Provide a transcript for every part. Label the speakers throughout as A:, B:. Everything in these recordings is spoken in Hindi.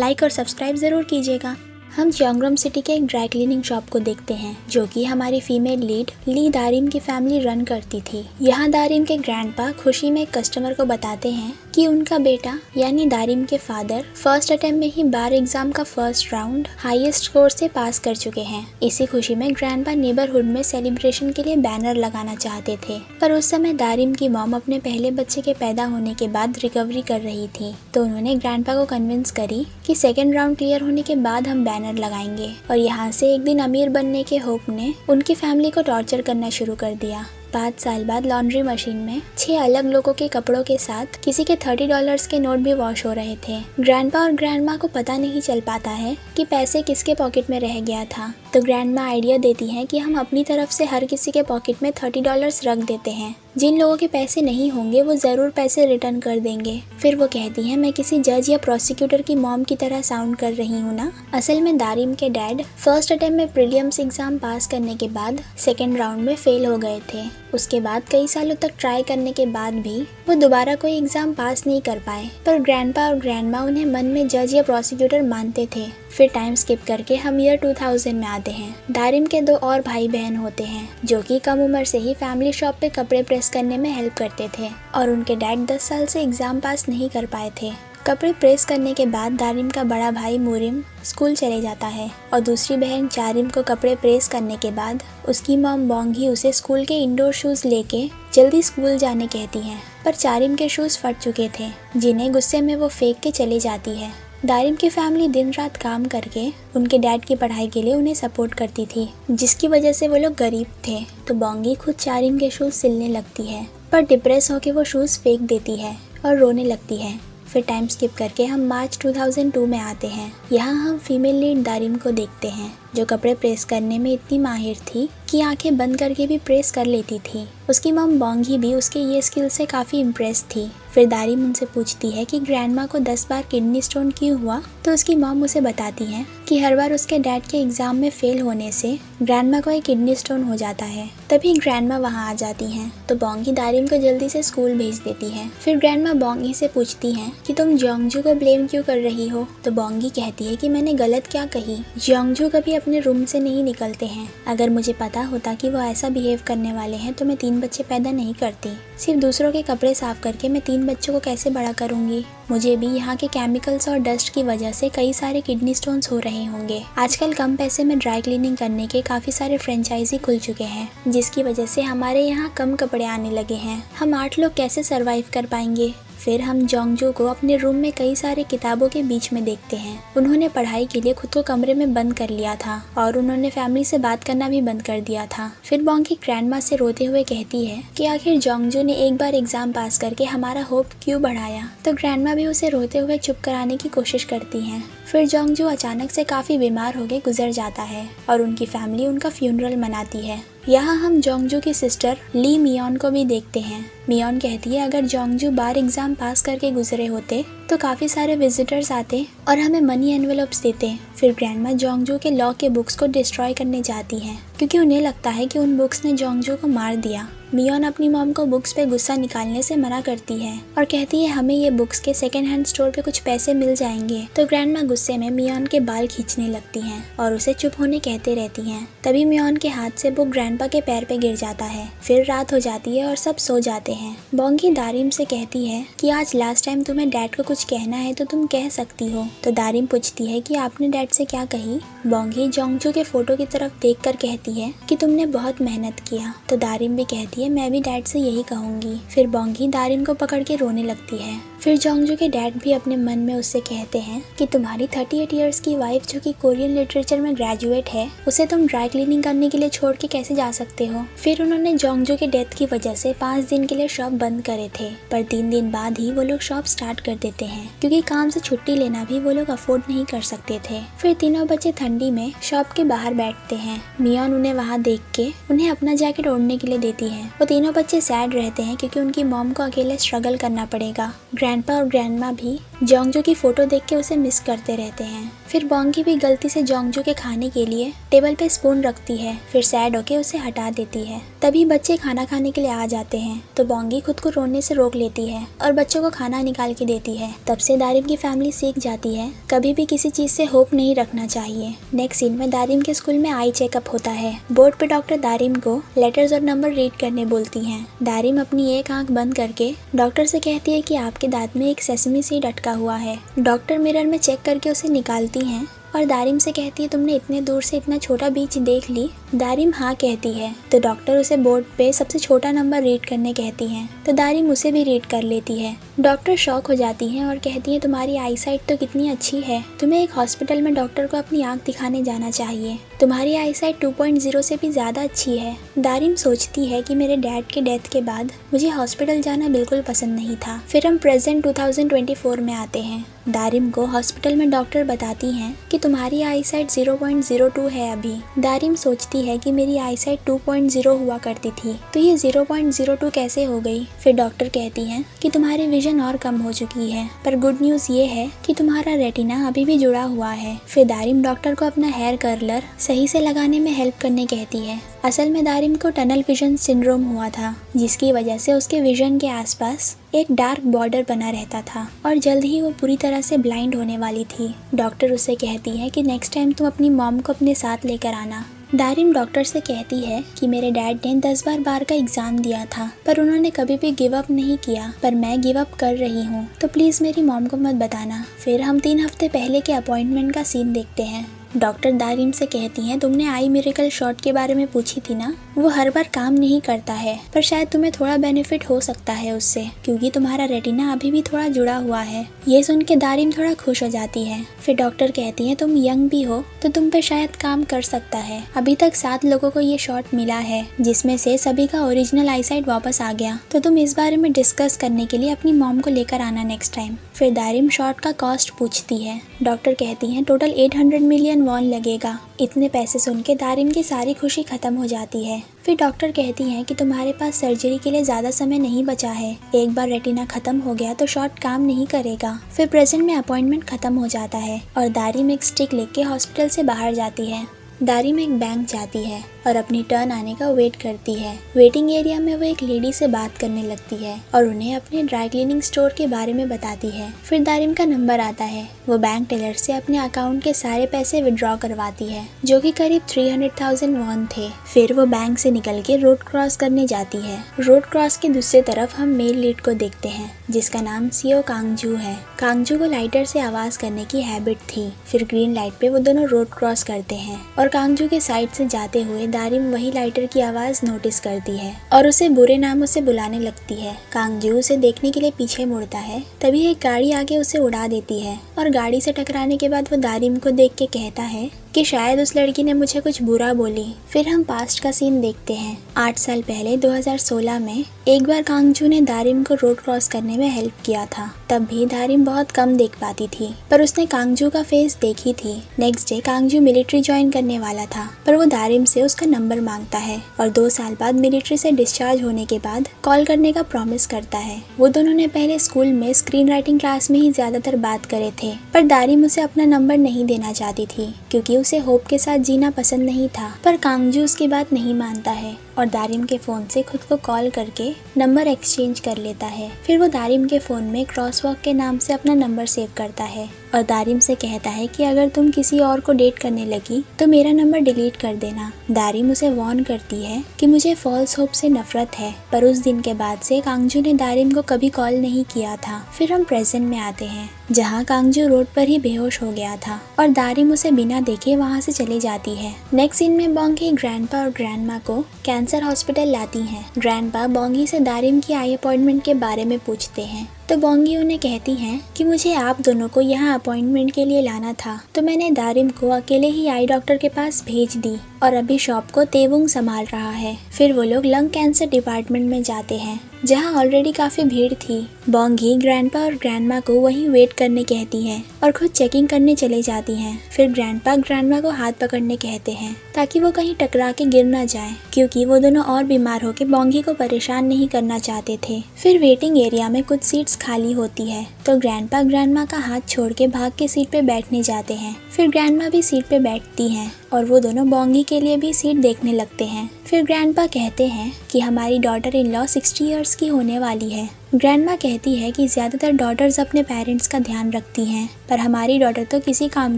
A: लाइक और सब्सक्राइब ज़रूर कीजिएगा। हम जियोंग्रम सिटी के एक ड्राई क्लीनिंग शॉप को देखते हैं जो कि हमारी फीमेल लीड ली दारिम की फैमिली रन करती थी। यहाँ दारिम के ग्रैंडपा खुशी में एक कस्टमर को बताते हैं कि उनका बेटा यानी दारिम के फादर फर्स्ट अटेम्प्ट में ही बार एग्जाम का फर्स्ट राउंड हाईएस्ट स्कोर से पास कर चुके हैं। इसी खुशी में ग्रैंडपा नेबरहुड में सेलिब्रेशन के लिए बैनर लगाना चाहते थे, पर उस समय दारिम की मॉम अपने पहले बच्चे के पैदा होने के बाद रिकवरी कर रही थी, तो उन्होंने ग्रैंडपा को कन्विंस करी कि सेकेंड राउंड क्लियर होने के बाद हम बैनर लगाएंगे। और यहाँ से एक दिन अमीर बनने के होप ने उनकी फैमिली को टॉर्चर करना शुरू कर दिया। 5 साल बाद लॉन्ड्री मशीन में 6 अलग लोगों के कपड़ों के साथ किसी के $30 के नोट भी वॉश हो रहे थे। ग्रैंडपा और ग्रैंडमा को पता नहीं चल पाता है कि पैसे किसके पॉकेट में रह गया था, तो ग्रैंडमा आइडिया देती हैं कि हम अपनी तरफ से हर किसी के पॉकेट में $30 रख देते हैं। जिन लोगों के पैसे नहीं होंगे वो ज़रूर पैसे रिटर्न कर देंगे। फिर वो कहती हैं, मैं किसी जज या प्रोसिक्यूटर की मॉम की तरह साउंड कर रही हूँ ना। असल में दारिम के डैड फर्स्ट अटेम्प्ट में प्रीलिम्स एग्जाम पास करने के बाद सेकेंड राउंड में फेल हो गए थे। उसके बाद कई सालों तक ट्राई करने के बाद भी वो दोबारा कोई एग्जाम पास नहीं कर पाए, पर ग्रैंडपा और ग्रैंडमा उन्हें मन में जज या प्रोसिक्यूटर मानते थे। फिर टाइम स्किप करके हम ईयर 2000 में आते हैं। दारिम के 2 और भाई बहन होते हैं जो कि कम उम्र से ही फैमिली शॉप पे कपड़े प्रेस करने में हेल्प करते थे, और उनके डैड 10 साल से एग्जाम पास नहीं कर पाए थे। कपड़े प्रेस करने के बाद दारिम का बड़ा भाई मूरिम स्कूल चले जाता है और दूसरी बहन चारिम को कपड़े प्रेस करने के बाद उसकी मॉम बोंगी उसे स्कूल के इंडोर शूज़ लेके जल्दी स्कूल जाने कहती हैं, पर चारिम के शूज़ फट चुके थे जिन्हें गुस्से में वो फेंक के चली जाती है। दारिम की फैमिली दिन रात काम करके उनके डैड की पढ़ाई के लिए उन्हें सपोर्ट करती थी, जिसकी वजह से वो लोग गरीब थे। तो बोंगी खुद चारिम के शूज़ सिलने लगती है, पर डिप्रेस होकर वो शूज़ फेंक देती है और रोने लगती है। फिर टाइम स्किप करके हम मार्च 2002 में आते हैं। यहाँ हम फीमेल लीड दारिम को देखते हैं जो कपड़े प्रेस करने में इतनी माहिर थी कि आंखें बंद करके भी प्रेस कर लेती थी। उसकी मॉम बोंगी भी उसके ये स्किल से काफ़ी इम्प्रेस थी। फिर दारिम उनसे पूछती है कि ग्रैंडमा को 10 बार किडनी स्टोन क्यों हुआ, तो उसकी मॉम उसे बताती है कि हर बार उसके डैड के एग्ज़ाम में फेल होने से ग्रैंडमा को एक किडनी स्टोन हो जाता है। तभी ग्रैंडमा वहाँ आ जाती हैं, तो बोंगी दारिम को जल्दी से स्कूल भेज देती है। फिर ग्रैंडमा बोंगी से पूछती हैं कि तुम जियोंगजू को ब्लेम क्यों कर रही हो, तो बोंगी कहती है कि मैंने गलत क्या कही, जियोंगजू कभी अपने रूम से नहीं निकलते हैं। अगर मुझे पता होता कि वो ऐसा बिहेव करने वाले हैं तो मैं 3 बच्चे पैदा नहीं करती। सिर्फ दूसरों के कपड़े साफ करके मैं 3 बच्चों को कैसे बड़ा करूंगी। मुझे भी यहाँ के केमिकल्स और डस्ट की वजह से कई सारे किडनी स्टोन्स हो रहे होंगे। आजकल कम पैसे में ड्राई क्लीनिंग करने के काफ़ी सारे फ्रेंचाइजी खुल चुके हैं, जिसकी वजह से हमारे यहाँ कम कपड़े आने लगे हैं। हम 8 लोग कैसे सरवाइव कर पाएंगे। फिर हम जियोंगजू को अपने रूम में कई सारे किताबों के बीच में देखते हैं। उन्होंने पढ़ाई के लिए खुद को कमरे में बंद कर लिया था और उन्होंने फैमिली से बात करना भी बंद कर दिया था। फिर बोंगी ग्रैंडमा से रोते हुए कहती है कि आखिर जियोंगजू ने एक बार एग्जाम पास करके हमारा होप क्यों बढ़ाया, तो ग्रैंडमा भी उसे रोते हुए चुप कराने की कोशिश करती हैं। फिर जियोंगजू अचानक से काफ़ी बीमार होकर गुजर जाता है और उनकी फैमिली उनका फ्यूनरल मनाती है। यहाँ हम जियोंगजू की सिस्टर ली मियोन को भी देखते हैं। मियोन कहती है अगर जियोंगजू बार एग्जाम पास करके गुजरे होते तो काफ़ी सारे विजिटर्स आते और हमें मनी एनवेलप्स देते। फिर ग्रैंडमा जियोंगजू के लॉ के बुक्स को डिस्ट्रॉय करने जाती हैं क्योंकि उन्हें लगता है कि उन बुक्स ने जियोंगजू को मार दिया। मियोन अपनी मॉम को बुक्स पे गुस्सा निकालने से मना करती है और कहती है हमें ये बुक्स के सेकेंड हैंड स्टोर पे कुछ पैसे मिल जाएंगे। तो ग्रैंडमा गुस्से में मियोन के बाल खींचने लगती हैं और उसे चुप होने कहते रहती हैं। तभी मियोन के हाथ से बुक ग्रैंडपा के पैर पे गिर जाता है। फिर रात हो जाती है और सब सो जाते हैं। बोंगी दारिम से कहती है कि आज लास्ट टाइम तुम्हें डैड को कुछ कहना है तो तुम कह सकती हो। तो दारिम पूछती है कि आपने डैड से क्या कही। बोंगी जियोंगजू के फोटो की तरफ देखकर कहती है कि तुमने बहुत मेहनत किया। तो दारिम भी कहती है मैं भी डैड से यही कहूंगी। फिर बोंगी दारिम को पकड़ के रोने लगती है। फिर जियोंगजू के डैड भी अपने मन में उससे कहते हैं कि तुम्हारी 38 इयर्स की वाइफ जो कि कोरियन लिटरेचर में ग्रेजुएट है, उसे तुम ड्राई क्लीनिंग करने के लिए छोड़ के कैसे जा सकते हो। फिर उन्होंने जियोंगजू के डेथ की वजह से 5 दिन के लिए शॉप बंद करे थे, पर 3 दिन बाद ही वो लोग शॉप स्टार्ट कर देते हैं क्योंकि काम से छुट्टी लेना भी वो लोग अफोर्ड नहीं कर सकते थे। फिर तीनों बच्चे ठंडी में शॉप के बाहर बैठते हैं। मियोन उन्हें वहाँ देख के उन्हें अपना जैकेट ओढ़ने के लिए देती है। वो तीनों बच्चे सैड रहते हैं क्योंकि उनकी मॉम को अकेले स्ट्रगल करना पड़ेगा। ग्रैंडपा और ग्रैंडमा भी जोंगजो की फोटो देख के उसे मिस करते रहते हैं। फिर बोंगी भी गलती से जोंगजो के खाने के लिए टेबल पे स्पून रखती है, फिर सैड होके उसे हटा देती है। तभी बच्चे खाना खाने के लिए आ जाते हैं तो बोंगी खुद को रोने से रोक लेती है और बच्चों को खाना निकाल के देती है। तब से दारिम की फैमिली सीख जाती है कभी भी किसी चीज से होप नहीं रखना चाहिए। नेक्स्ट सीन में दारिम के स्कूल में आई चेकअप होता है। बोर्ड पे डॉक्टर दारिम को लेटर्स और नंबर रीड करने बोलती हैं। दारिम अपनी एक आंख बंद करके डॉक्टर से कहती है कि आपके दांत में एक सेसमी सीड अटका हुआ है। डॉक्टर मिरर में चेक करके उसे निकालती हैं और दारिम से कहती है तुमने इतने दूर से इतना छोटा बीच देख ली। दारिम हाँ कहती है तो डॉक्टर उसे बोर्ड पे सबसे छोटा नंबर रीड करने कहती हैं तो दारिम उसे भी रीड कर लेती है। डॉक्टर शॉक हो जाती हैं और कहती है तुम्हारी आई साइट तो कितनी अच्छी है, तुम्हें एक हॉस्पिटल में डॉक्टर को अपनी आंख दिखाने जाना चाहिए, तुम्हारी आई साइट 2.0 से भी ज़्यादा अच्छी है। दारिम सोचती है कि मेरे डैड के डेथ के बाद मुझे हॉस्पिटल जाना बिल्कुल पसंद नहीं था। फिर हम प्रेजेंट 2024 में आते हैं। दारिम को हॉस्पिटल में डॉक्टर बताती हैं कि तुम्हारी आई साइट 0.02 है अभी। दारिम सोचती है कि मेरी आई साइट 2.0 हुआ करती थी तो ये 0.02 कैसे हो गई। फिर डॉक्टर कहती हैं कि तुम्हारी विजन और कम हो चुकी है, पर गुड न्यूज़ ये है कि तुम्हारा रेटिना अभी भी जुड़ा हुआ है। फिर दारिम डॉक्टर को अपना हेयर कर्लर सही से लगाने में हेल्प करने कहती है। असल में दारिम को टनल विजन सिंड्रोम हुआ था जिसकी वजह से उसके विजन के आसपास एक डार्क बॉर्डर बना रहता था और जल्द ही वो पूरी तरह से ब्लाइंड होने वाली थी। डॉक्टर उससे कहती है कि नेक्स्ट टाइम तुम अपनी मॉम को अपने साथ लेकर आना। दारिम डॉक्टर से कहती है कि मेरे डैड ने 10 बार का एग्जाम दिया था पर उन्होंने कभी भी गिव अप नहीं किया, पर मैं गिव अप कर रही हूँ तो प्लीज़ मेरी मॉम को मत बताना। फिर हम 3 हफ्ते पहले के अपॉइंटमेंट का सीन देखते हैं। डॉक्टर दारिम से कहती हैं तुमने आई मिरेकल शॉट के बारे में पूछी थी ना, वो हर बार काम नहीं करता है पर शायद तुम्हें थोड़ा बेनिफिट हो सकता है उससे क्योंकि तुम्हारा रेटिना अभी भी थोड़ा जुड़ा हुआ है। ये सुन के दारिम थोड़ा खुश हो जाती है। फिर डॉक्टर कहती है तुम यंग भी हो तो तुम पे शायद काम कर सकता है। अभी तक 7 लोगों को ये शॉट मिला है जिसमें से सभी का ओरिजिनल आई साइट वापस आ गया, तो तुम इस बारे में डिस्कस करने के लिए अपनी मॉम को लेकर आना नेक्स्ट टाइम। फिर दारिम शॉट का कॉस्ट पूछती है। डॉक्टर कहती हैं टोटल 800 मिलियन वॉन लगेगा। इतने पैसे सुन के दारिम की सारी खुशी खत्म हो जाती है। फिर डॉक्टर कहती हैं कि तुम्हारे पास सर्जरी के लिए ज़्यादा समय नहीं बचा है, एक बार रेटिना खत्म हो गया तो शॉट काम नहीं करेगा। फिर प्रेजेंट में अपॉइंटमेंट खत्म हो जाता है और दारिम एक स्टिक लेके हॉस्पिटल से बाहर जाती है। दारिम एक बैंक जाती है और अपनी टर्न आने का वेट करती है। वेटिंग एरिया में वो एक लेडी से बात करने लगती है और उन्हें अपने ड्राई क्लीनिंग स्टोर के बारे में बताती है। फिर दारिम का नंबर आता है। वो बैंक टेलर से अपने अकाउंट के सारे पैसे विड्रॉ करवाती है जो कि करीब 300,000 वॉन थे। फिर वो बैंक से निकल के रोड क्रॉस करने जाती है। रोड क्रॉस के दूसरी तरफ हम मेल लीड को देखते हैं जिसका नाम सियो कांगजू है। कांगजू को लाइटर से आवाज करने की हैबिट थी। फिर ग्रीन लाइट पे वो दोनों रोड क्रॉस करते हैं और कांगजू के साइड से जाते हुए दारिम वही लाइटर की आवाज नोटिस करती है और उसे बुरे नामों से बुलाने लगती है। कांगजू उसे देखने के लिए पीछे मुड़ता है, तभी एक गाड़ी आके उसे उड़ा देती है और गाड़ी से टकराने के बाद वो दारिम को देख के कहता है कि शायद उस लड़की ने मुझे कुछ बुरा बोली। फिर हम पास्ट का सीन देखते हैं। 8 साल पहले 2016 में एक बार कांगजू ने दारिम को रोड क्रॉस करने में हेल्प किया था। तब भी दारिम बहुत कम देख पाती थी पर उसने कांगजू का फेस देखी थी। नेक्स्ट डे कांगजू मिलिट्री ज्वाइन करने वाला था पर वो दारिम से उसका नंबर मांगता है और 2 साल बाद मिलिट्री से डिस्चार्ज होने के बाद कॉल करने का प्रॉमिस करता है। वो दोनों ने पहले स्कूल में स्क्रीन राइटिंग क्लास में ही ज्यादातर बात करे थे पर दारिम उसे अपना नंबर नहीं देना चाहती थी क्योंकि उसे होप के साथ जीना पसंद नहीं था। पर कांगजू उसकी बात नहीं मानता है और दारिम के फोन से खुद को कॉल करके नंबर एक्सचेंज कर लेता है। फिर वो दारिम के फोन में क्रॉसवॉक के नाम से अपना नंबर सेव करता है और दारिम से कहता है कि अगर तुम किसी और को डेट करने लगी तो मेरा नंबर डिलीट कर देना। दारिम उसे वार्न करती है कि मुझे फॉल्स होप से नफरत है, पर उस दिन के बाद से कांगजू ने दारिम को कभी कॉल नहीं किया था। फिर हम प्रेजेंट में आते हैं जहाँ कांगजू रोड पर ही बेहोश हो गया था और दारिम उसे बिना देखे वहाँ से चली जाती है। नेक्स्ट सीन में बोंगी ग्रैंडपा और ग्रैंडमा को कैंसर हॉस्पिटल लाती हैं। ग्रैंडपा बोंगी से दारिम की आई अपॉइंटमेंट के बारे में पूछते हैं तो बोंगी उन्हें कहती हैं कि मुझे आप दोनों को यहाँ अपॉइंटमेंट के लिए लाना था तो मैंने दारिम को अकेले ही आई डॉक्टर के पास भेज दी और अभी शॉप को तेवुंग संभाल रहा है। फिर वो लोग लंग कैंसर डिपार्टमेंट में जाते हैं। जहाँ ऑलरेडी काफी भीड़ थी। बोंगी ग्रैंडपा और ग्रैंडमा को वहीं वेट करने कहती है और खुद चेकिंग करने चले जाती हैं। फिर ग्रैंडपा ग्रैंडमा को हाथ पकड़ने कहते हैं ताकि वो कहीं टकरा के गिर ना जाए, क्योंकि वो दोनों और बीमार होकर बोंगी को परेशान नहीं करना चाहते थे। फिर वेटिंग एरिया में कुछ सीट्स खाली होती है तो ग्रैंडपा ग्रैंडमा का हाथ छोड़ के भाग के सीट पे बैठने जाते हैं। फिर ग्रैंडमा भी सीट पे बैठती हैं और वो दोनों बोंगी के लिए भी सीट देखने लगते हैं। फिर ग्रैंडपा कहते हैं कि हमारी डॉटर इन लॉ 60 इयर्स की होने वाली है। ग्रैंडमा कहती है कि ज़्यादातर डॉटर्स अपने पेरेंट्स का ध्यान रखती हैं, पर हमारी डॉटर तो किसी काम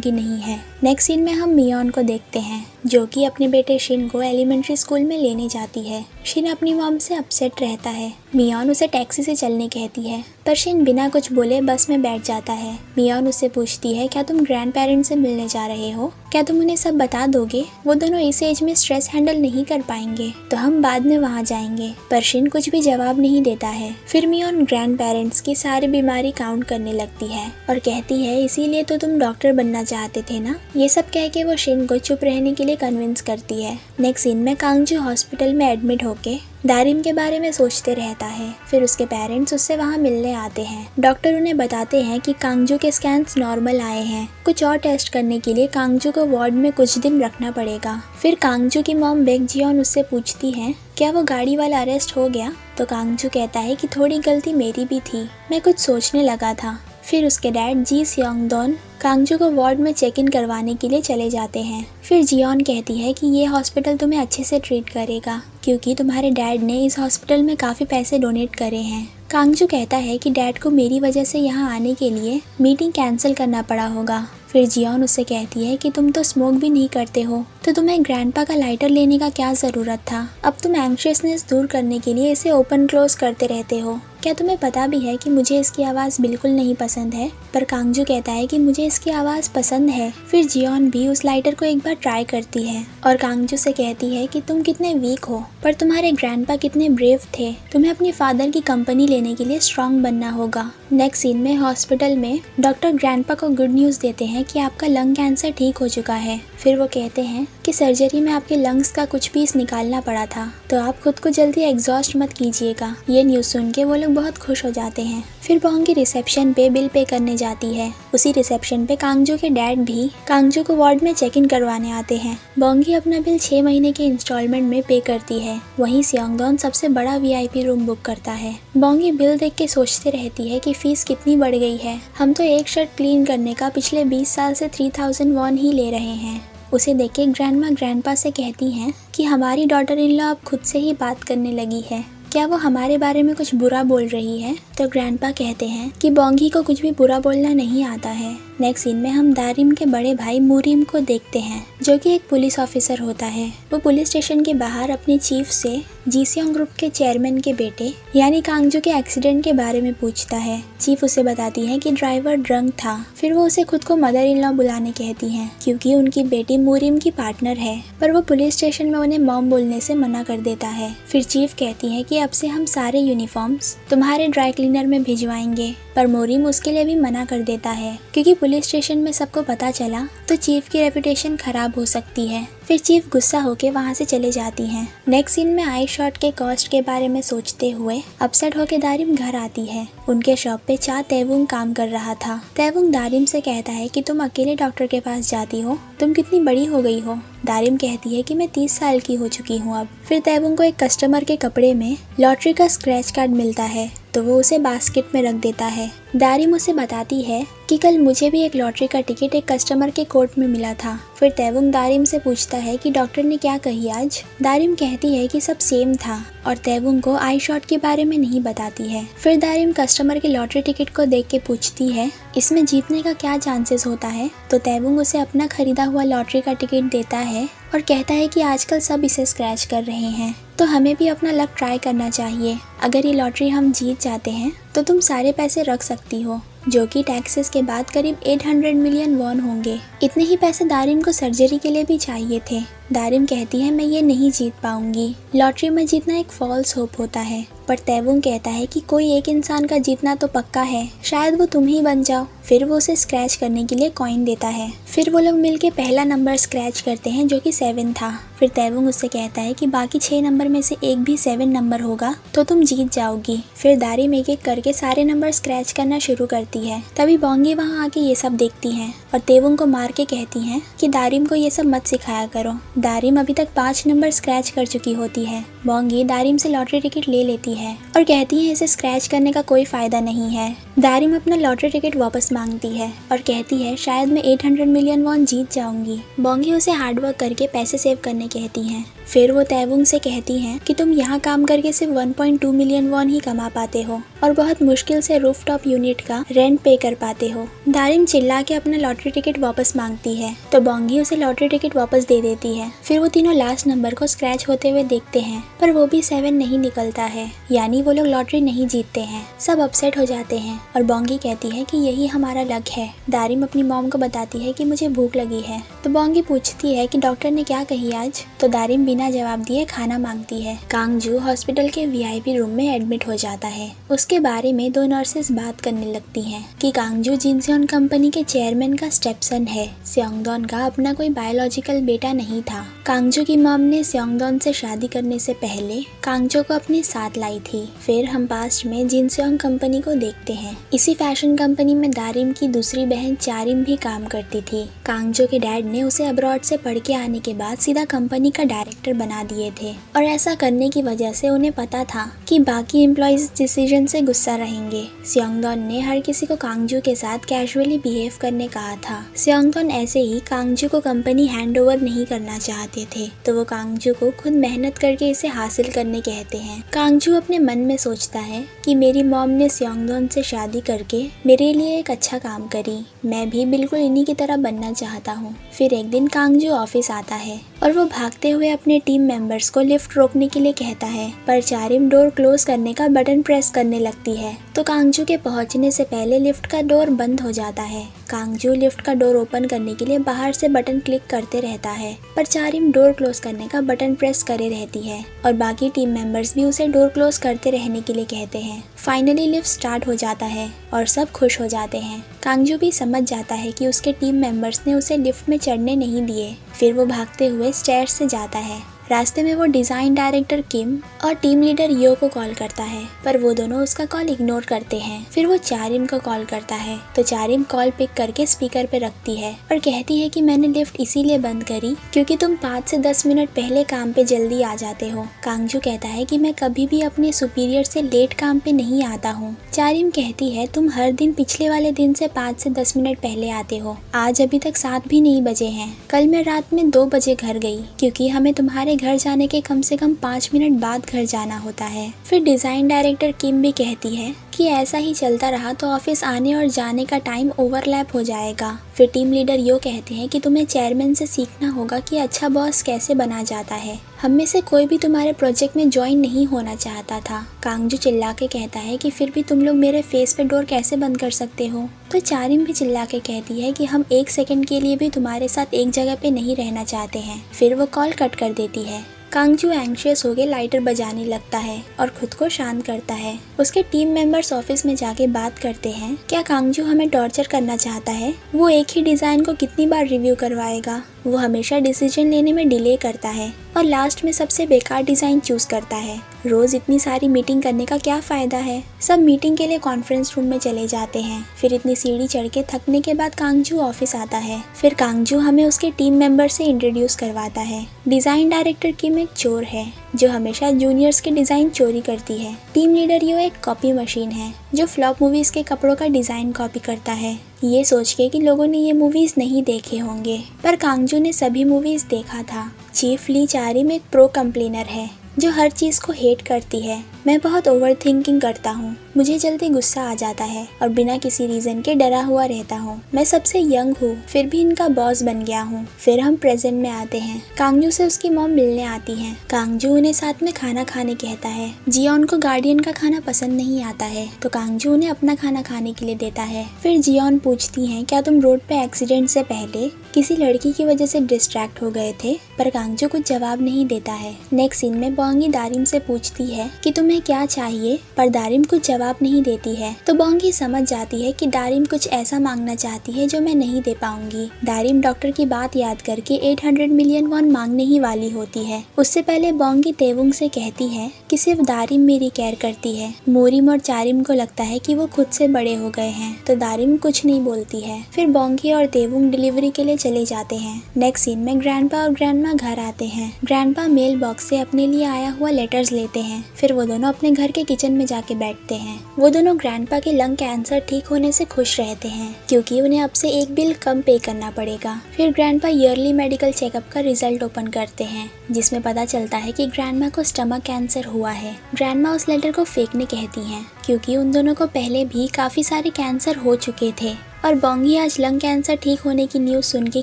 A: की नहीं है। नेक्स्ट सीन में हम मियोन को देखते हैं जो कि अपने बेटे शिन को एलिमेंट्री स्कूल में लेने जाती है। शिन अपनी मॉम से अपसेट रहता है। मियोन उसे टैक्सी से चलने कहती है, पर शिन बिना कुछ बोले बस में बैठ जाता है। मियोन उससे पूछती है, क्या तुम ग्रैंड पेरेंट्स से मिलने जा रहे हो? क्या तुम उन्हें सब बता दोगे? वो दोनों इस एज में स्ट्रेस हैंडल नहीं कर पाएंगे तो हम बाद में वहाँ जाएंगे। पर शिन कुछ भी जवाब नहीं देता है। फिर मियोन ग्रैंड पेरेंट्स की सारी बीमारी काउंट करने लगती है और कहती है, इसीलिए तो तुम डॉक्टर बनना चाहते थे ना। ये सब कह के वो शिन को चुप रहने के लिए कन्विंस करती है। नेक्स्ट सीन में कांगजू हॉस्पिटल में एडमिट होके दारिम के बारे में सोचते रहता है। फिर उसके पेरेंट्स उससे वहाँ मिलने आते हैं। डॉक्टर उन्हें बताते हैं कि कांगजू के स्कैन्स नॉर्मल आए हैं। कुछ और टेस्ट करने के लिए कांगजू को वार्ड में कुछ दिन रखना पड़ेगा। फिर कांगजू की मॉम बेक जियोन उससे पूछती है, क्या वो गाड़ी वाला अरेस्ट हो गया? तो कांगजू कहता है कि थोड़ी गलती मेरी भी थी, मैं कुछ सोचने लगा था। फिर उसके डैड जी सियोंगदोन कांगजू को वार्ड में चेक इन करवाने के लिए चले जाते हैं। फिर जियोन कहती है कि ये हॉस्पिटल तुम्हें अच्छे से ट्रीट करेगा क्योंकि तुम्हारे डैड ने इस हॉस्पिटल में काफ़ी पैसे डोनेट करे हैं। कांगजू कहता है कि डैड को मेरी वजह से यहाँ आने के लिए मीटिंग कैंसिल करना पड़ा होगा। फिर जियोन उससे कहती है कि तुम तो स्मोक भी नहीं करते हो तो तुम्हें ग्रैंडपा का लाइटर लेने का क्या ज़रूरत था? अब तुम एंग्शियसनेस दूर करने के लिए इसे ओपन क्लोज करते रहते हो। क्या तुम्हें पता भी है कि मुझे इसकी आवाज़ बिल्कुल नहीं पसंद है? पर कांगजू कहता है कि मुझे इसकी आवाज़ पसंद है। फिर जियोन भी उस लाइटर को एक बार ट्राई करती है और कांगजू से कहती है कि तुम कितने वीक हो पर तुम्हारे ग्रैंडपा कितने ब्रेव थे। तुम्हें अपनी फादर की कंपनी लेने के लिए स्ट्रांग बनना होगा। नेक्स्ट सीन में हॉस्पिटल में डॉक्टर ग्रैंडपा को गुड न्यूज़ देते हैं कि आपका लंग कैंसर ठीक हो चुका है। फिर वो कहते हैं कि सर्जरी में आपके लंग्स का कुछ पीस निकालना पड़ा था तो आप खुद को जल्दी एग्जॉस्ट मत कीजिएगा। ये न्यूज़ सुन के वो लोग बहुत खुश हो जाते हैं। फिर बोंगी रिसेप्शन पे बिल पे करने जाती है। उसी रिसेप्शन पे कांगजू के डैड भी कांगजू को वार्ड में चेक इन करवाने आते हैं। बोंगी अपना बिल 6 महीने के इंस्टॉलमेंट में पे करती है। वहीं सियोंगदोन सबसे बड़ा VIP रूम बुक करता है। बोंगी बिल देख के सोचते रहती है कि फीस कितनी बढ़ गई है। हम तो एक शर्ट क्लीन करने का पिछले 20 साल से 3000 वॉन ही ले रहे हैं। उसे देख के ग्रैंडमा ग्रैंडपा से कहती हैं कि हमारी डॉटर इन लॉ अब खुद से ही बात करने लगी है, क्या वो हमारे बारे में कुछ बुरा बोल रही है? तो ग्रैंडपा कहते हैं कि बोंगी को कुछ भी बुरा बोलना नहीं आता है। नेक्स्ट सीन में हम दारिम के बड़े भाई मुरिम को देखते हैं जो कि एक पुलिस ऑफिसर होता है। वो पुलिस स्टेशन के बाहर अपने चीफ से जीसियोंग ग्रुप के चेयरमैन के बेटे यानी कांगजू के एक्सीडेंट के बारे में पूछता है। चीफ उसे बताती है कि ड्राइवर ड्रंक था। फिर वो उसे खुद को मदर इन लॉ बुलाने कहती हैं क्योंकि उनकी बेटी मुरिम की पार्टनर है, पर वो पुलिस स्टेशन में उन्हें मॉम बोलने से मना कर देता है। फिर चीफ कहती है कि अब से हम सारे यूनिफॉर्म्स तुम्हारे ड्राई क्लीनर में भिजवाएंगे, पर मुरिम उसके लिए भी मना कर देता है क्योंकि पुलिस स्टेशन में सबको पता चला तो चीफ की रेपुटेशन खराब हो सकती है। फिर चीफ गुस्सा होके वहाँ से चले जाती हैं। नेक्स्ट सीन में आई शॉट के कॉस्ट के बारे में सोचते हुए अपसेट होके दारिम घर आती है। उनके शॉप पे चा तेवुंग काम कर रहा था। तेवुंग दारिम से कहता है कि तुम अकेले डॉक्टर के पास जाती हो, तुम कितनी बड़ी हो गई हो। दारिम कहती है कि मैं 30 साल की हो चुकी हूँ अब। फिर तेवुंग को एक कस्टमर के कपड़े में लॉटरी का स्क्रैच कार्ड मिलता है तो वो उसे बास्केट में रख देता है। दारिम उसे बताती है कि कल मुझे भी एक लॉटरी का टिकट एक कस्टमर के कोर्ट में मिला था। फिर तेवुंग दारिम से पूछता है कि डॉक्टर ने क्या कही आज। दारिम कहती है कि सब सेम था और तेवुंग को आई शॉट के बारे में नहीं बताती है। फिर दारिम कस्टमर के लॉटरी टिकट को देख के पूछती है इसमें जीतने का क्या चांसेस होता है। तो तेवुंग उसे अपना खरीदा हुआ लॉटरी का टिकट देता है और कहता है कि आजकल सब इसे स्क्रैच कर रहे हैं तो हमें भी अपना लक ट्राई करना चाहिए। अगर ये लॉटरी हम जीत जाते हैं तो तुम सारे पैसे रख सकती हो जो कि टैक्सेस के बाद करीब 800 मिलियन वॉन होंगे। इतने ही पैसे दारिम को सर्जरी के लिए भी चाहिए थे। दारिम कहती है मैं ये नहीं जीत पाऊंगी, लॉटरी में जीतना एक फॉल्स होप होता है। पर तैवुंग कहता है कि कोई एक इंसान का जीतना तो पक्का है, शायद वो तुम ही बन जाओ। फिर वो उसे स्क्रैच करने के लिए कॉइन देता है। फिर वो लोग मिलके पहला नंबर स्क्रैच करते हैं जो कि 7 था। फिर तैवुंग उससे कहता है कि बाकी 6 नंबर में से एक भी 7 नंबर होगा तो तुम जीत जाओगी। फिर दारिम एक एक करके सारे नंबर स्क्रैच करना शुरू करती है। तभी बोंगी वहाँ आके ये सब देखती है और तैवुंग को मार के कहती है कि दारिम को ये सब मत सिखाया करो। दारिम अभी तक 5 नंबर स्क्रैच कर चुकी होती है। बोंगी दारिम से लॉटरी टिकट ले लेती है और कहती है इसे स्क्रैच करने का कोई फायदा नहीं है। दारिम अपना लॉटरी टिकट वापस मांगती है और कहती है शायद मैं 800 मिलियन वॉन जीत जाऊंगी। बोंगी उसे हार्डवर्क करके पैसे सेव करने कहती हैं। फिर वो तैवुंग से कहती हैं कि तुम यहाँ काम करके सिर्फ 1.2 मिलियन वॉन ही कमा पाते हो और बहुत मुश्किल से रूफटॉप यूनिट का रेंट पे कर पाते हो। दारिम चिल्ला के अपना लॉटरी टिकट वापस मांगती है तो बोंगी उसे लॉटरी टिकट वापस दे देती है। फिर वो तीनों लास्ट नंबर को स्क्रैच होते हुए देखते हैं पर वो भी 7 नहीं निकलता है, यानी वो लोग लॉटरी नहीं जीतते हैं। सब अपसेट हो जाते हैं और बोंगी कहती है कि यही हमारा लक है। दारिम अपनी मॉम को बताती है कि मुझे भूख लगी है तो बोंगी पूछती है कि डॉक्टर ने क्या कही आज, तो दारिम बिना जवाब दिए खाना मांगती है। कांगजू हॉस्पिटल के वीआईपी रूम में एडमिट हो जाता है। उसके बारे में 2 नर्सेस बात करने लगती हैं कि कांगजू जिनसेओन कंपनी के चेयरमैन का स्टेपसन है। सेयोंगडॉन का अपना कोई बायोलॉजिकल बेटा नहीं था। कांगजू की मॉम ने सेयोंगडॉन से शादी करने से पहले कांगजू को अपने साथ लाई थी। फिर हम पास्ट में जिनसेओंग कंपनी को देखते हैं। इसी फैशन कंपनी में दारिम की दूसरी बहन चारिम भी काम करती थी। कांगजू के डैड ने उसे अब्रॉड से पढ़ के आने के बाद सीधा कंपनी का डायरेक्टर बना दिए थे और ऐसा करने की वजह से उन्हें पता था कि बाकी एम्प्लॉयज डिसीजन से गुस्सा रहेंगे। सेयोंगडॉन ने हर किसी को कांगजू के साथ कैजुअली बिहेव करने कहा था। सेयोंगडॉन ऐसे ही कांगजू को कंपनी हैंड ओवर नहीं करना चाहते थे तो वो कांगजू को खुद मेहनत करके इसे हासिल करने कहते हैं। कांगजू अपने मन में सोचता है कि मेरी मॉम ने सेयोंगडॉन से शादी करके मेरे लिए एक अच्छा काम करी, मैं भी बिल्कुल इन्हीं की तरह बनना चाहता हूँ। फिर एक दिन कांगजू ऑफिस आता है और वो भागते हुए अपने टीम मेंबर्स को लिफ्ट रोकने के लिए कहता है पर चारिम डोर क्लोज करने का बटन प्रेस करने लगती है तो कांगजू के पहुंचने से पहले लिफ्ट का डोर बंद हो जाता है। कांगजू लिफ्ट का डोर ओपन करने के लिए बाहर से बटन क्लिक करते रहता है पर चारिम डोर क्लोज करने का बटन प्रेस करे रहती है और बाकी टीम मेंबर्स भी उसे डोर क्लोज करते रहने के लिए कहते हैं। फाइनली लिफ्ट स्टार्ट हो जाता है और सब खुश हो जाते हैं। कांगजू भी समझ जाता है कि उसके टीम मेंबर्स ने उसे लिफ्ट में चढ़ने नहीं दिए। फिर वो भागते हुए स्टेयर्स से जाता है। रास्ते में वो डिज़ाइन डायरेक्टर किम और टीम लीडर यो को कॉल करता है पर वो दोनों उसका कॉल इग्नोर करते हैं। फिर वो चारिम को कॉल करता है तो चारिम कॉल पिक करके स्पीकर पे रखती है और कहती है कि मैंने लिफ्ट इसीलिए बंद करी क्योंकि तुम 5 से 10 मिनट पहले काम पे जल्दी आ जाते हो। कांगजू कहता है कि मैं कभी भी अपने सुपीरियर से लेट काम पे नहीं आता हूँ। चारिम कहती है तुम हर दिन पिछले वाले दिन से 5 से 10 मिनट पहले आते हो, आज अभी तक 7 भी नहीं बजे हैं। कल मैं रात में 2 बजे घर गई क्योंकि हमें तुम्हारे घर जाने के कम से कम 5 मिनट बाद घर जाना होता है। फिर डिजाइन डायरेक्टर किम भी कहती है कि ऐसा ही चलता रहा तो ऑफिस आने और जाने का टाइम ओवरलैप हो जाएगा। फिर टीम लीडर यो कहते हैं कि तुम्हें चेयरमैन से सीखना होगा कि अच्छा बॉस कैसे बना जाता है, हम में से कोई भी तुम्हारे प्रोजेक्ट में ज्वाइन नहीं होना चाहता था। कांगजू चिल्ला के कहता है कि फिर भी तुम लोग मेरे फेस पे डोर कैसे बंद कर सकते हो। तो चारिम भी चिल्ला के कहती है कि हम 1 सेकंड के लिए भी तुम्हारे साथ एक जगह पे नहीं रहना चाहते हैं। फिर वो कॉल कट कर देती है। कांगजू एंग्शियस होकर लाइटर बजाने लगता है और खुद को शांत करता है। उसके टीम मेंबर्स ऑफिस में जाके बात करते हैं क्या कांगजू हमें टॉर्चर करना चाहता है, वो एक ही डिज़ाइन को कितनी बार रिव्यू करवाएगा, वो हमेशा डिसीजन लेने में डिले करता है और लास्ट में सबसे बेकार डिज़ाइन चूज करता है। रोज इतनी सारी मीटिंग करने का क्या फ़ायदा है। सब मीटिंग के लिए कॉन्फ्रेंस रूम में चले जाते हैं। फिर इतनी सीढ़ी चढ़ के थकने के बाद कांगजू ऑफिस आता है। फिर कांगजू हमें उसके टीम मेंबर से इंट्रोड्यूस करवाता है। डिज़ाइन डायरेक्टर किम एक चोर है जो हमेशा जूनियर्स के डिज़ाइन चोरी करती है। टीम लीडर यो एक कॉपी मशीन है जो फ्लॉप मूवीज के कपड़ों का डिज़ाइन कॉपी करता है, ये सोच के कि लोगों ने ये मूवीज नहीं देखे होंगे, पर कांगजू ने सभी मूवीज देखा था। चीफ ली चारिम एक प्रो कंप्लेनर है जो हर चीज़ को हेट करती है। मैं बहुत ओवर थिंकिंग करता हूँ, मुझे जल्दी गुस्सा आ जाता है और बिना किसी रीजन के डरा हुआ रहता हूँ। मैं सबसे यंग हूँ, फिर भी इनका बॉस बन गया हूँ। फिर हम प्रेजेंट में आते हैं। कांगजू से उसकी मॉम मिलने आती है। कांगजू उन्हें साथ में खाना खाने कहता है। जियोन को गार्डियन का खाना पसंद नहीं आता है तो कांगजू उन्हें अपना खाना खाने के लिए देता है। फिर जियोन पूछती है, क्या तुम रोड पे एक्सीडेंट से पहले किसी लड़की की वजह से डिस्ट्रैक्ट हो गए थे? पर कांगजू कुछ जवाब नहीं देता है। नेक्स्ट सीन में बोंगी दारिम से पूछती है कि तुम्हें क्या चाहिए, पर दारिम कुछ जवाब नहीं देती है। तो बोंगी समझ जाती है कि दारिम कुछ ऐसा मांगना चाहती है जो मैं नहीं दे पाऊंगी। दारिम डॉक्टर की बात याद करके 800 मिलियन वॉन मांगने ही वाली होती है। उससे पहले बोंगी तेवुंग से कहती है कि सिर्फ दारिम मेरी केयर करती है। मोरिम और चारिम को लगता है कि वो खुद से बड़े हो गए हैं तो दारिम कुछ नहीं बोलती है। फिर बोंगी और तेवुंग डिलीवरी के लिए चले जाते हैं। नेक्स्ट सीन में ग्रैंडपा और ग्रैंडमा घर आते हैं। ग्रैंडपा मेल बॉक्स से अपने लिए आया हुआ लेटर्स लेते हैं। फिर वो दोनों अपने घर के किचन में जाके बैठते हैं। वो दोनों ग्रैंडपा के लंग कैंसर ठीक होने से खुश रहते हैं क्योंकि उन्हें अब से एक बिल कम पे करना पड़ेगा। फिर ग्रैंडपा ईयरली मेडिकल चेकअप का रिजल्ट ओपन करते हैं जिसमें पता चलता है कि ग्रैंडमा को स्टमक कैंसर हुआ है। ग्रैंडमा उस लेटर को फेंकने कहती हैं क्योंकि उन दोनों को पहले भी काफी सारे कैंसर हो चुके थे और बोंगी आज लंग कैंसर ठीक होने की न्यूज़ सुन के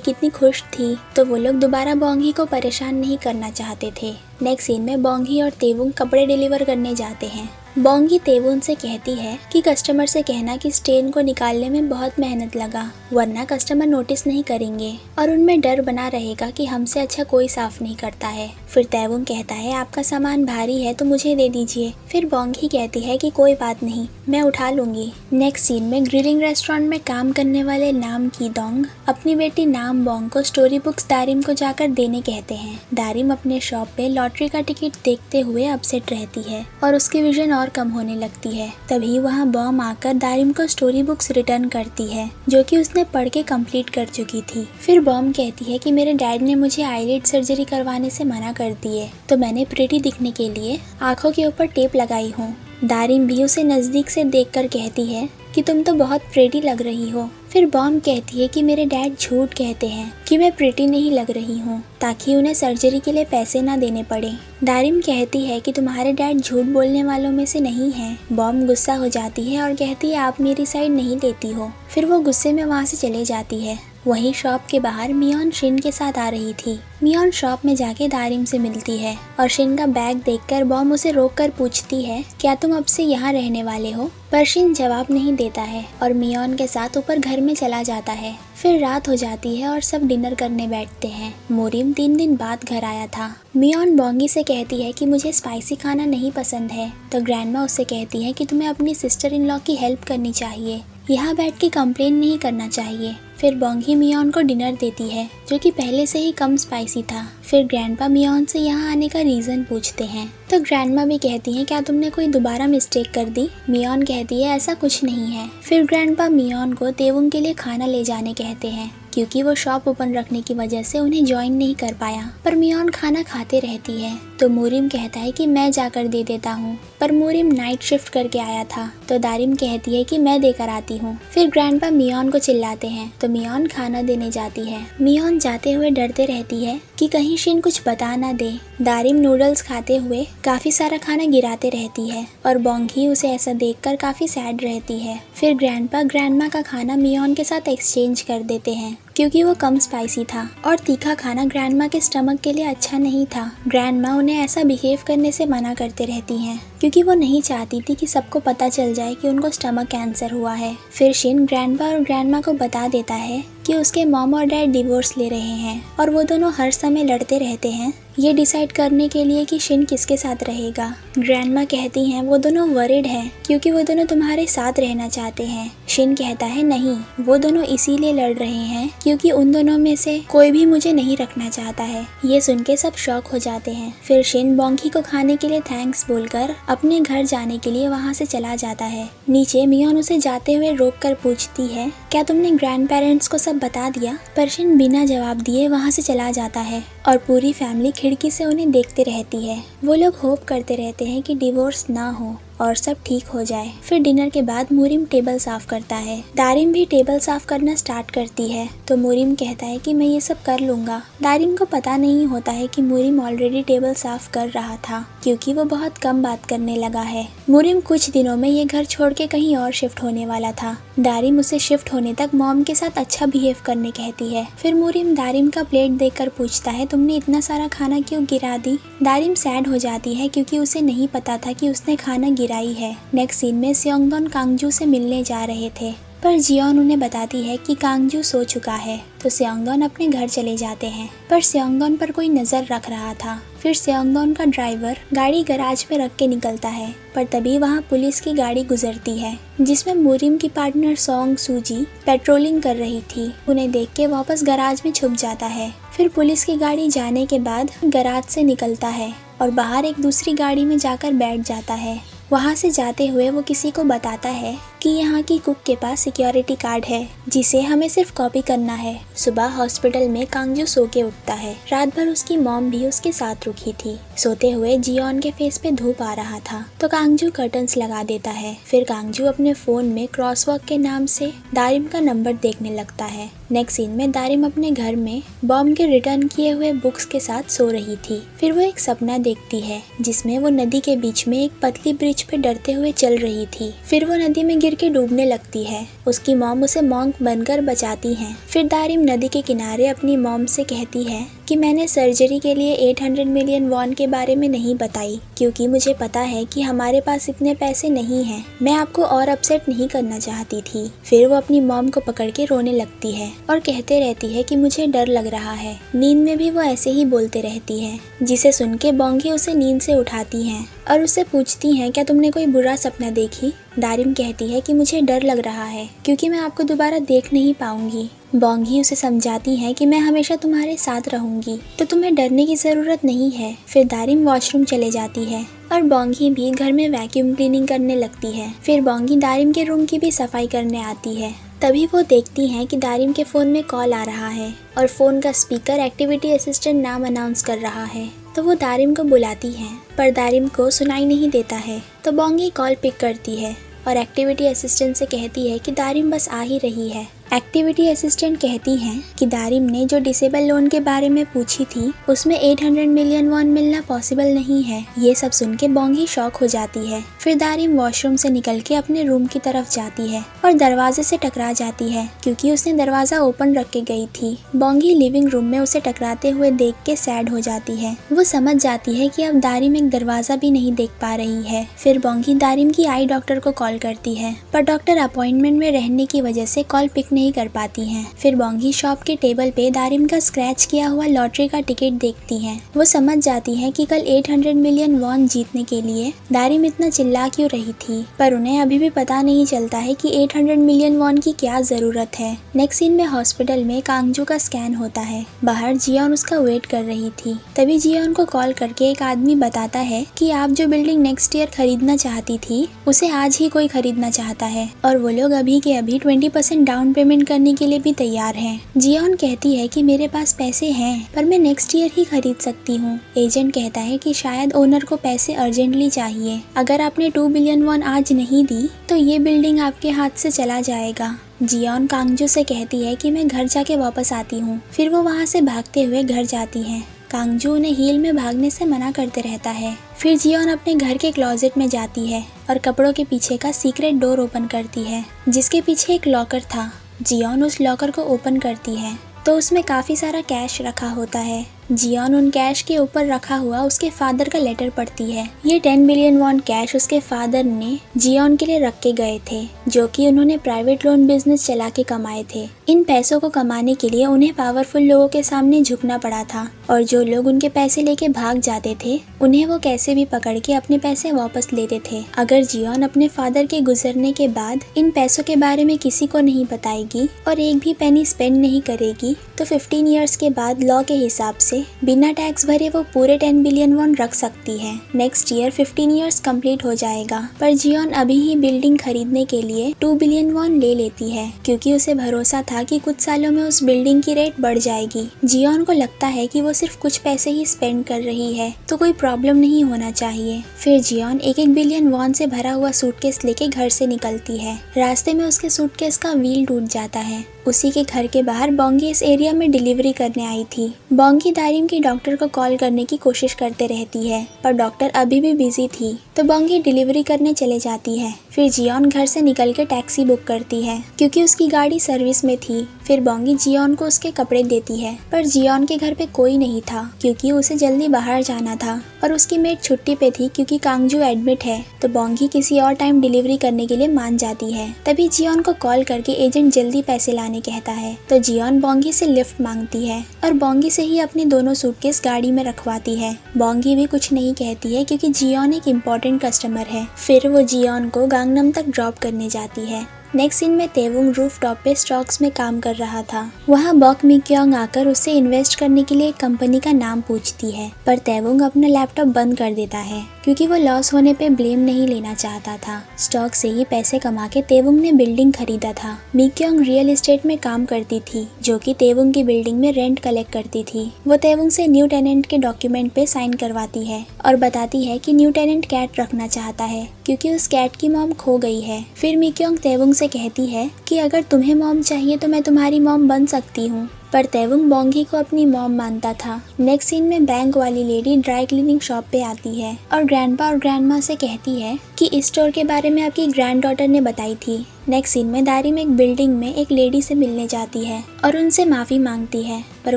A: कितनी खुश थी तो वो लोग दोबारा बोंगी को परेशान नहीं करना चाहते थे। नेक्स्ट सीन में बोंगी और तेवुंग कपड़े डिलीवर करने जाते हैं। बोंगी तेवुंग से कहती है कि कस्टमर से कहना कि स्टेन को निकालने में बहुत मेहनत लगा वरना कस्टमर नोटिस नहीं करेंगे और उनमें डर बना रहेगा कि हमसे अच्छा कोई साफ नहीं करता है। फिर तेवुंग कहता है आपका सामान भारी है तो मुझे दे दीजिए। फिर बोंगी कहती है कि कोई बात नहीं, मैं उठा लूंगी। नेक्स्ट सीन में ग्रिलिंग रेस्टोरेंट में काम करने वाले नाम की दोंग अपनी बेटी नाम बोंग को स्टोरी बुक्स दारिम को जाकर देने कहते हैं। दारिम अपने शॉप पे लॉटरी का टिकट देखते हुए अपसेट रहती है और उसकी विजन और कम होने लगती है। तभी वहाँ बॉम आकर दारिम को स्टोरी बुक्स रिटर्न करती है जो कि उसने पढ़ के कंप्लीट कर चुकी थी। फिर बॉम कहती है कि मेरे डैड ने मुझे आईलिड सर्जरी करवाने से मना कर दिए तो मैंने प्रिटी दिखने के लिए आंखों के ऊपर टेप लगाई हूँ। दारिम भी उसे नजदीक से देखकर कहती है कि तुम तो बहुत प्रेटी लग रही हो। फिर बॉम कहती है कि मेरे डैड झूठ कहते हैं कि मैं प्रेटी नहीं लग रही हूँ ताकि उन्हें सर्जरी के लिए पैसे ना देने पड़े। दारिम कहती है कि तुम्हारे डैड झूठ बोलने वालों में से नहीं है। बॉम गुस्सा हो जाती है और कहती है आप मेरी साइड नहीं लेती हो। फिर वो गुस्से में वहाँ से चले जाती है। वहीं शॉप के बाहर मियोन शिन के साथ आ रही थी। मियोन शॉप में जाके दारिम से मिलती है और शिन का बैग देखकर बॉम उसे रोककर पूछती है क्या तुम अब से यहाँ रहने वाले हो? पर शिन जवाब नहीं देता है और मियोन के साथ ऊपर घर में चला जाता है। फिर रात हो जाती है और सब डिनर करने बैठते हैं। मोरिम 3 दिन बाद घर आया था। मियोन बोंगी से कहती है कि मुझे स्पाइसी खाना नहीं पसंद है तो ग्रैंडमा उससे कहती है कि तुम्हें अपनी सिस्टर इन लॉ की हेल्प करनी चाहिए, यहाँ बैठ के कंप्लेन नहीं करना चाहिए। फिर बोंगी मियोन को डिनर देती है जो कि पहले से ही कम स्पाइसी था। फिर ग्रैंडपा मियोन से यहाँ आने का रीज़न पूछते हैं तो ग्रैंडमा भी कहती है क्या तुमने कोई दोबारा मिस्टेक कर दी? मियोन कहती है ऐसा कुछ नहीं है। फिर ग्रैंडपा मियोन को तेवुंग के लिए खाना ले जाने कहते हैं क्योंकि वो शॉप ओपन रखने की वजह से उन्हें ज्वाइन नहीं कर पाया। पर मियोन खाना खाते रहती है तो मोरिम कहता है कि मैं जाकर दे देता हूँ पर मोरिम नाइट शिफ्ट करके आया था तो दारिम कहती है कि मैं देकर आती हूँ। फिर ग्रैंडपा मियोन को चिल्लाते हैं तो मियोन खाना देने जाती है। मियोन जाते हुए डरते रहती है कि कहीं शिन कुछ बता ना दे। दारिम नूडल्स खाते हुए काफी सारा खाना गिराते रहती है और बोंगी उसे ऐसा देखकर काफी सैड रहती है। फिर ग्रैंडपा ग्रैंडमा का खाना मियोन के साथ एक्सचेंज कर देते हैं क्योंकि वो कम स्पाइसी था और तीखा खाना ग्रैंडमा के स्टमक के लिए अच्छा नहीं था। ग्रैंडमा उन्हें ऐसा बिहेव करने से मना करते रहती हैं क्योंकि वो नहीं चाहती थी कि सबको पता चल जाए कि उनको स्टमक कैंसर हुआ है। फिर शिन ग्रैंडपा और ग्रैंडमा को बता देता है कि उसके मॉम और डैड डिवोर्स ले रहे हैं और वो दोनों हर समय लड़ते रहते हैं ये डिसाइड करने के लिए कि शिन किसके साथ रहेगा। ग्रैंडमा कहती हैं वो दोनों वरिड हैं क्योंकि वो दोनों तुम्हारे साथ रहना चाहते हैं। शिन कहता है नहीं, वो दोनों इसीलिए लड़ रहे हैं क्योंकि उन दोनों में से कोई भी मुझे नहीं रखना चाहता है। ये सुन के सब शॉक हो जाते हैं। फिर शिन बोंगी को खाने के लिए थैंक्स बोलकर अपने घर जाने के लिए वहाँ से चला जाता है। नीचे मियोन उसे जाते हुए रोक कर पूछती है क्या तुमने ग्रैंड पेरेंट्स को सब बता दिया? पर शिन बिना जवाब दिए वहाँ से चला जाता है और पूरी फैमिली खिड़की से उन्हें देखते रहती है। वो लोग होप करते रहते हैं कि डिवोर्स ना हो और सब ठीक हो जाए। फिर डिनर के बाद मुरिम टेबल साफ करता है। दारिम भी टेबल साफ करना स्टार्ट करती है तो मुरिम कहता है कि मैं ये सब कर लूंगा। दारिम को पता नहीं होता है कि मुरिम ऑलरेडी टेबल साफ कर रहा था क्योंकि वो बहुत कम बात करने लगा है। मुरिम कुछ दिनों में ये घर छोड़ के कहीं और शिफ्ट होने वाला था। दारिम उसे शिफ्ट होने तक मॉम के साथ अच्छा बिहेव करने कहती है। फिर मुरिम दारिम का प्लेट देखकर पूछता है तुमने इतना सारा खाना क्यों गिरा दी। दारिम सैड हो जाती है क्योंकि उसे नहीं पता था कि उसने खाना गिराई है। नेक्स्ट सीन में सेयोंगडॉन कांगजू से मिलने जा रहे थे पर जियोन उन्हें बताती है कि कांगजू सो चुका है तो सेयोंगडॉन अपने घर चले जाते हैं पर सेयोंगडॉन पर कोई नजर रख रहा था। फिर सेयोंगडॉन का ड्राइवर गाड़ी गैराज में रख के निकलता है पर तभी वहाँ पुलिस की गाड़ी गुजरती है जिसमें मुरिम की पार्टनर सोंग सूजी पेट्रोलिंग कर रही थी। उन्हें देख के वापस गैराज में छुप जाता है। फिर पुलिस की गाड़ी जाने के बाद गैराज से निकलता है और बाहर एक दूसरी गाड़ी में जाकर बैठ जाता है। वहाँ से जाते हुए वो किसी को बताता है कि यहाँ की कुक के पास सिक्योरिटी कार्ड है जिसे हमें सिर्फ कॉपी करना है। सुबह हॉस्पिटल में कांगजू सो के उठता है। रात भर उसकी मॉम भी उसके साथ रुकी थी। सोते हुए जियोन के फेस पे धूप आ रहा था तो कांगजू कर्टन्स लगा देता है। फिर कांगजू अपने फोन में क्रॉसवॉक के नाम से दारिम का नंबर देखने लगता है। नेक्स्ट सीन में दारिम अपने घर में बॉम्ब के रिटर्न किए हुए बुक्स के साथ सो रही थी। फिर वो एक सपना देखती है जिसमें वो नदी के बीच में एक पतली ब्रिज पे डरते हुए चल रही थी। फिर वो नदी में गिर के डूबने लगती है। उसकी मॉम उसे मॉन्क बनकर बचाती हैं। फिर दारिम नदी के किनारे अपनी मॉम से कहती है कि मैंने सर्जरी के लिए 800 मिलियन वॉन के बारे में नहीं बताई क्योंकि मुझे पता है कि हमारे पास इतने पैसे नहीं हैं। मैं आपको और अपसेट नहीं करना चाहती थी। फिर वो अपनी मॉम को पकड़ के रोने लगती है और कहते रहती है कि मुझे डर लग रहा है। नींद में भी वो ऐसे ही बोलते रहती है जिसे सुन के बोंगी उसे नींद से उठाती हैं और उससे पूछती हैं क्या तुमने कोई बुरा सपना देखी। दारिम कहती है कि मुझे डर लग रहा है क्योंकि मैं आपको दोबारा देख नहीं पाऊंगी। बोंगी उसे समझाती है कि मैं हमेशा तुम्हारे साथ रहूंगी तो तुम्हें डरने की ज़रूरत नहीं है। फिर दारिम वॉशरूम चले जाती है और बोंगी भी घर में वैक्यूम क्लीनिंग करने लगती है। फिर बोंगी दारिम के रूम की भी सफाई करने आती है। तभी वो देखती हैं कि दारिम के फ़ोन में कॉल आ रहा है और फ़ोन का स्पीकर एक्टिविटी असिस्टेंट नाम अनाउंस कर रहा है। तो वो दारिम को बुलाती हैं पर दारिम को सुनाई नहीं देता है। तो बोंगी कॉल पिक करती है और एक्टिविटी असिस्टेंट से कहती है कि दारिम बस आ ही रही है। एक्टिविटी असिस्टेंट कहती हैं कि दारिम ने जो डिसेबल लोन के बारे में पूछी थी उसमें 800 मिलियन वॉन मिलना पॉसिबल नहीं है। ये सब सुन के बोंगी शॉक हो जाती है। फिर दारिम वॉशरूम से निकल के अपने रूम की तरफ जाती है और दरवाजे से टकरा जाती है क्योंकि उसने दरवाजा ओपन रख के गई थी। बोंगी लिविंग रूम में उसे टकराते हुए देख के सैड हो जाती है। वो समझ जाती है कि अब दारिम एक दरवाजा भी नहीं देख पा रही है। फिर बोंगी दारिम की आई डॉक्टर को कॉल करती है पर डॉक्टर अपॉइंटमेंट में रहने की वजह से कॉल पिक नहीं कर पाती हैं। फिर बोंगी शॉप के टेबल पे दारिम का स्क्रैच किया हुआ लॉटरी का टिकट देखती हैं। वो समझ जाती हैं कि कल 800 मिलियन वॉन जीतने के लिए दारिम इतना चिल्ला क्यों रही थी पर उन्हें अभी भी पता नहीं चलता है कि 800 मिलियन वॉन की क्या जरूरत है। नेक्स्ट सीन में हॉस्पिटल में कांगजू का स्कैन होता है। बाहर जियोन उसका वेट कर रही थी। तभी जियोन को कॉल करके एक आदमी बताता है कि आप जो बिल्डिंग नेक्स्ट ईयर खरीदना चाहती थी उसे आज ही कोई खरीदना चाहता है और वो लोग अभी के अभी 20% डाउन पेमेंट करने के लिए भी तैयार हैं। जियोन कहती है कि मेरे पास पैसे हैं पर मैं नेक्स्ट ईयर ही खरीद सकती हूँ। एजेंट कहता है कि शायद ओनर को पैसे अर्जेंटली चाहिए। अगर आपने 2 बिलियन वॉन आज नहीं दी तो ये बिल्डिंग आपके हाथ से चला जाएगा। जियोन कांगजू से कहती है कि मैं घर जाके वापस आती हूँ। फिर वो वहाँ से भागते हुए घर जाती है। कांगजू उन्हें हील में भागने से मना करते रहता है। फिर जियोन अपने घर के क्लोजेट में जाती है और कपड़ों के पीछे का सीक्रेट डोर ओपन करती है जिसके पीछे एक लॉकर था। जियोन उस लॉकर को ओपन करती है तो उसमें काफ़ी सारा कैश रखा होता है। जियोन उन कैश के ऊपर रखा हुआ उसके फादर का लेटर पढ़ती है। ये 10 बिलियन वॉन कैश उसके फादर ने जियोन के लिए रख के गए थे जो कि उन्होंने प्राइवेट लोन बिजनेस चला के कमाए थे। इन पैसों को कमाने के लिए उन्हें पावरफुल लोगों के सामने झुकना पड़ा था और जो लोग उनके पैसे लेके भाग जाते थे उन्हें वो कैसे भी पकड़ के अपने पैसे वापस लेते थे। अगर जियोन अपने फादर के गुजरने के बाद इन पैसों के बारे में किसी को नहीं बताएगी और एक भी पेनी स्पेंड नहीं करेगी तो 15 ईयर्स के बाद लॉ के हिसाब से से बिना टैक्स भरे वो पूरे 10 बिलियन वॉन रख सकती है। नेक्स्ट ईयर 15 इयर्स कंप्लीट हो जाएगा, पर जियोन अभी ही बिल्डिंग खरीदने के लिए 2 बिलियन वॉन ले लेती है, क्योंकि उसे भरोसा था कि कुछ सालों में उस बिल्डिंग की रेट बढ़ जाएगी। जियोन को लगता है कि वो सिर्फ कुछ पैसे ही स्पेंड कर रही है, तो कोई प्रॉब्लम नहीं होना चाहिए। फिर जियोन 1-1 बिलियन वॉन से भरा हुआ सूटकेस लेके घर से निकलती है। रास्ते में उसके सूटकेस का व्हील टूट जाता है। उसी के घर के बाहर बोंगी इस एरिया में डिलीवरी करने आई थी। बोंगी दारिम की डॉक्टर को कॉल करने की कोशिश करते रहती है, पर डॉक्टर अभी भी बिजी थी, तो बोंगी डिलीवरी करने चले जाती है। फिर जियोन घर से निकल के टैक्सी बुक करती है, क्योंकि उसकी गाड़ी सर्विस में थी। फिर बोंगी जियोन को उसके कपड़े देती है, पर जियोन के घर पे कोई नहीं था, क्योंकि उसे जल्दी बाहर जाना था और उसकी मेड छुट्टी पे थी क्योंकि कांगजू एडमिट है। तो बोंगी किसी और टाइम डिलीवरी करने के लिए मान जाती है। तभी जियोन को कॉल करके एजेंट जल्दी पैसे लाने कहता है, तो जियोन बोंगी से लिफ्ट मांगती है और बोंगी से ही अपने दोनों सूटकेस गाड़ी में रखवाती है। बोंगी भी कुछ नहीं कहती है, क्योंकि जियोन एक इम्पोर्टेंट कस्टमर है। फिर वो जियोन को गांगनम तक ड्रॉप करने जाती है। नेक्स्ट सीन में तेवुंग रूफटॉप पे स्टॉक्स में काम कर रहा था। वहाँ बॉक मिक्योंग आकर उससे इन्वेस्ट करने के लिए एक कंपनी का नाम पूछती है, पर तेवुंग अपना लैपटॉप बंद कर देता है, क्योंकि वो लॉस होने पे ब्लेम नहीं लेना चाहता था। स्टॉक से ही पैसे कमा के तेवुंग ने बिल्डिंग खरीदा था। मिक्योंग रियल एस्टेट में काम करती थी, जो कि तेवुंग की बिल्डिंग में रेंट कलेक्ट करती थी। वो तेवुंग से न्यू टेनेंट के डॉक्यूमेंट पे साइन करवाती है और बताती है कि न्यू टेनेंट कैट रखना चाहता है, क्योंकि उस कैट की मॉम खो गई है। फिर मिक्योंग तेवुंग से कहती है कि अगर तुम्हें मॉम चाहिए तो मैं तुम्हारी मॉम बन सकती हूँ, पर तेवुंग बोंगी को अपनी मॉम मानता था। नेक्स्ट सीन में बैंक वाली लेडी ड्राई क्लीनिंग शॉप पे आती है और ग्रैंडपा और ग्रैंडमा से कहती है कि इस स्टोर के बारे में आपकी ग्रैंड डॉटर ने बताई थी। नेक्स्ट सीन में दारिम एक बिल्डिंग में एक लेडी से मिलने जाती है और उनसे माफ़ी मांगती है, पर